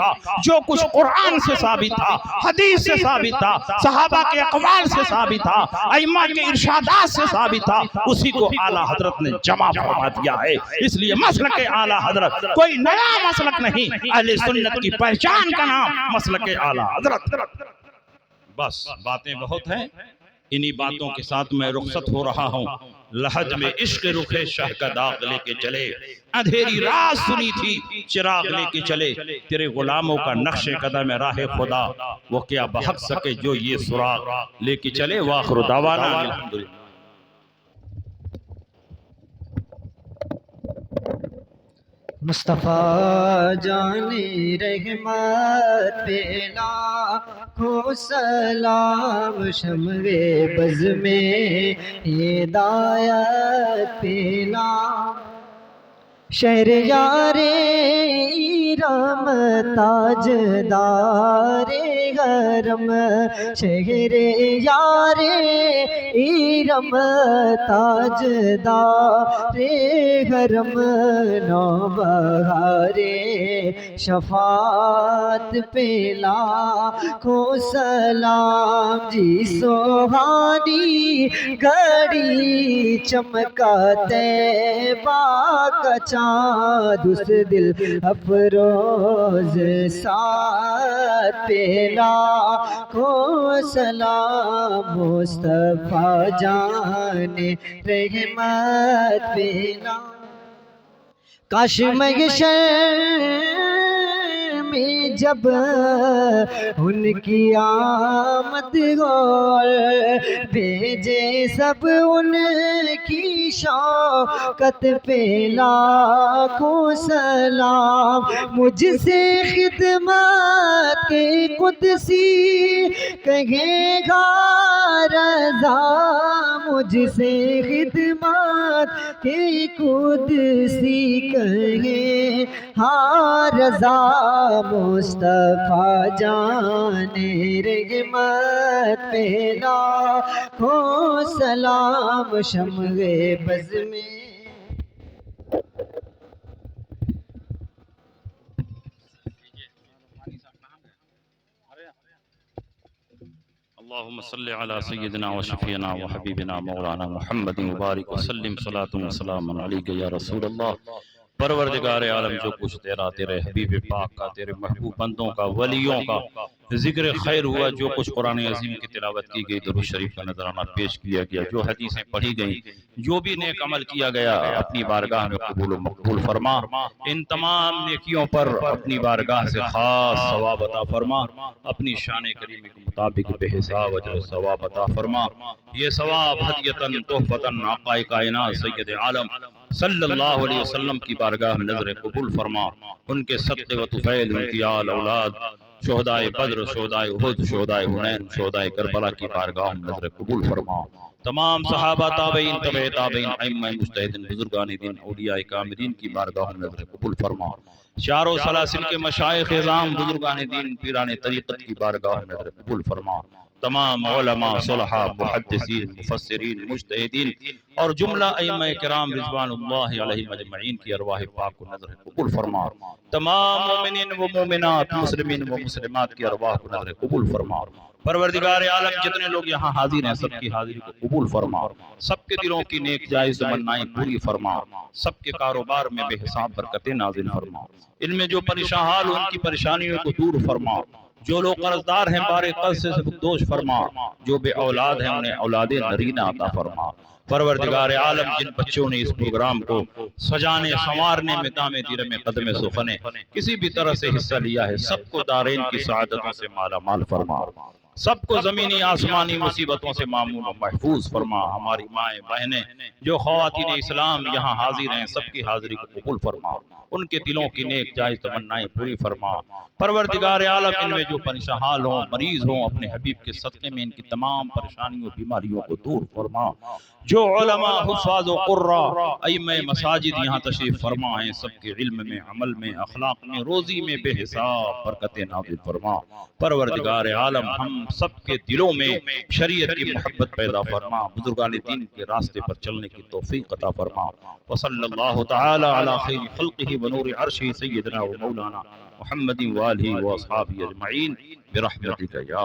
जो कुछ कुरान से साबित था, हदीस से साबित था, सहाबा के अक़वाल से साबित था, अइम्मा के इरशादात से साबित था, उसी को आला हजरत ने जमा फरमा दिया है। इसलिए मसलक आला हजरत कोई नया मसलक नहीं, अहले सुन्नत की पहचान का नाम मसलक आला हजरत। बस बातें बहुत हैं, इन्हीं बातों के साथ मैं रुखसत हो रहा हूँ। लहज में इश्क रुखे शाह का दाग लेके चले, अंधेरी रात सुनी थी चिराग लेके चले, तेरे गुलामों का नक्शे कदम राह खुदा वो क्या बहक सके जो ये सुराग लेके चले। वाखिर दावाना अल्हम्दुलिल्लाह। मुस्तफ़ा जाने रहमत पे लाखों सलाम, शम्वे बज़ में हिदायत पे लाम, शहरयारे इरम ताजदारे गरम, शहरे यारे इरम ताजदारे गरम, नौबहारे शफात पे लाखों सलाम, जी सोहानी घड़ी चमकाते बाका चाँद, उस दिल अफरोज साथ पे लाखों सलाम, मुस्तफ़ा जाने रहमत पे लाखों। काश महशर में जब उनकी आमद हो, भेजे सब उनकी शौकत पे लाखों सलाम, मुझसे खिदमत के कुदसी कहेगा रज़ा, मुझसे खिदमत के कुदसी कहे हाँ रज़ा, मुस्तफ़ा जाने रहमत पे लाखों सलाम, शम्वे बज़ में। अल्लाहुम्मा सल्लि अला सय्यिदिना व शफीना व हबीबिना मौलाना मुहम्मदिन मुबारक वसल्लम सलातुन व सलामुन अलैका या रसूल अल्लाह। परवरदिगार आलम, जो कुछ तेरा तेरे हबीब पाक का, तेरे महबूब बंदों का, वलियों का, जिक्र खैर हुआ, जो कुछ कुरान अजीम की तिलावत की गई, दुरूद शरीफ का नजराना पेश किया गया, जो हदीसें पढ़ी गई, जो भी नेक अमल किया गया, अपनी बारगाह में कबूल व मकबूल फरमा। इन तमाम नेकियों पर अपनी बारगाह से खास सवाब अता फरमा। अपनी शान करीमी के मुताबिक बेहिसाब अजर सवाब अता फरमा। ये सवाब हदियतन तोहफतन आक़ाए कायनात सय्यद आलम सल्लल्लाहु अलैहि वसल्लम की बारगाह में नजर कबूल फरमा। उनके सदक़े व तुफ़ैल, उनकी आल औलाद, शोहदाए बद्र, शोहदाए उहुद, शोहदाए हुनैन, शोहदाए करबला की बारगाह में नजर कबूल फरमा। तमाम सहाबा, ताबईन, तबे ताबईन, अइम्मा मुज्तहिदीन, बुजुर्गान दीन, औलिया कामिलीन की बारगाह में नजर कबूल फरमा। चारों सलासिल के मशाइख इज़ाम, बुजुर्गान दीन, पीरान तरीक़त की बारगाह में नजर कबूल फरमा। तमाम उलमा, सुलहा, मुहद्दिसीन, मुफस्सिरीन, मुज्तहिदीन और जुमला अइम्मा किराम रिज़वानुल्लाहि अलैहिम अजमईन की अरवाह पाक को नजर कबूल फरमा। तमाम मोमिनीन व मोमिनात, मुस्लिमीन व मुस्लिमात की अरवाह को नजर कबूल फरमा। परवरदिगार आलम, जितने लोग यहाँ हाजिर हैं, सबकी हाजिरी को कबूल फरमा। सबके दिलों की नेक जायज़ तमन्नाएं पूरी फरमा। सबके कारोबार में बेहिसाब बरकतें नाज़िल फरमा। इनमें जो परेशान हाल, उनकी परेशानियों को दूर फरमा। जो लोग कर्जदार हैं, बारे कर्ज से दोष फरमा। जो बे औलाद हैं, उन्हें औलादे नरीना अता फरमा। परवरदिगार आलम, जिन बच्चों ने इस प्रोग्राम को सजाने संवारने में दामे दीर में कदम सुखने किसी भी तरह से हिस्सा लिया है, सबको दारेन की सआदतों से माला माल फरमा। सबको जमीनी आसमानी मुसीबतों से मामून और महफूज फरमा। हमारी माएँ बहनें जो ख़वातीन इस्लाम यहाँ हाजिर हैं, सबकी हाजिरी को कबूल फरमा। उनके दिलों की नेक जायज़ तमन्नाएं पूरी फरमा। परवरदिगार आलम, इनमें जो परेशान हाल हों, मरीज हों, अपने हबीब के सदक़े में इनकी तमाम परेशानियों बीमारियों को दूर फरमा। जो उलमा, हुफ़ाज़ व क़ुर्रा, अइम्मा मसाजिद यहाँ तशरीफ़ फरमा हैं, सबके इल्म में, अमल में, अखलाक में, रोज़ी में बेहिसाब बरकतें नाज़िल फरमा। परवरदिगार आलम, हम सबके दिलों में शरीयत की मोहब्बत पैदा फरमा। बुजुर्गान दीन के रास्ते पर चलने की तौफीक अता फरमा। व सल्लल्लाहु तआला अला खैरि खल्क़िही व नूरि अर्शिही सय्यिदना व मौलाना मुहम्मदिन व आलिही व अस्हाबिही अजमईन बिरहमतिका या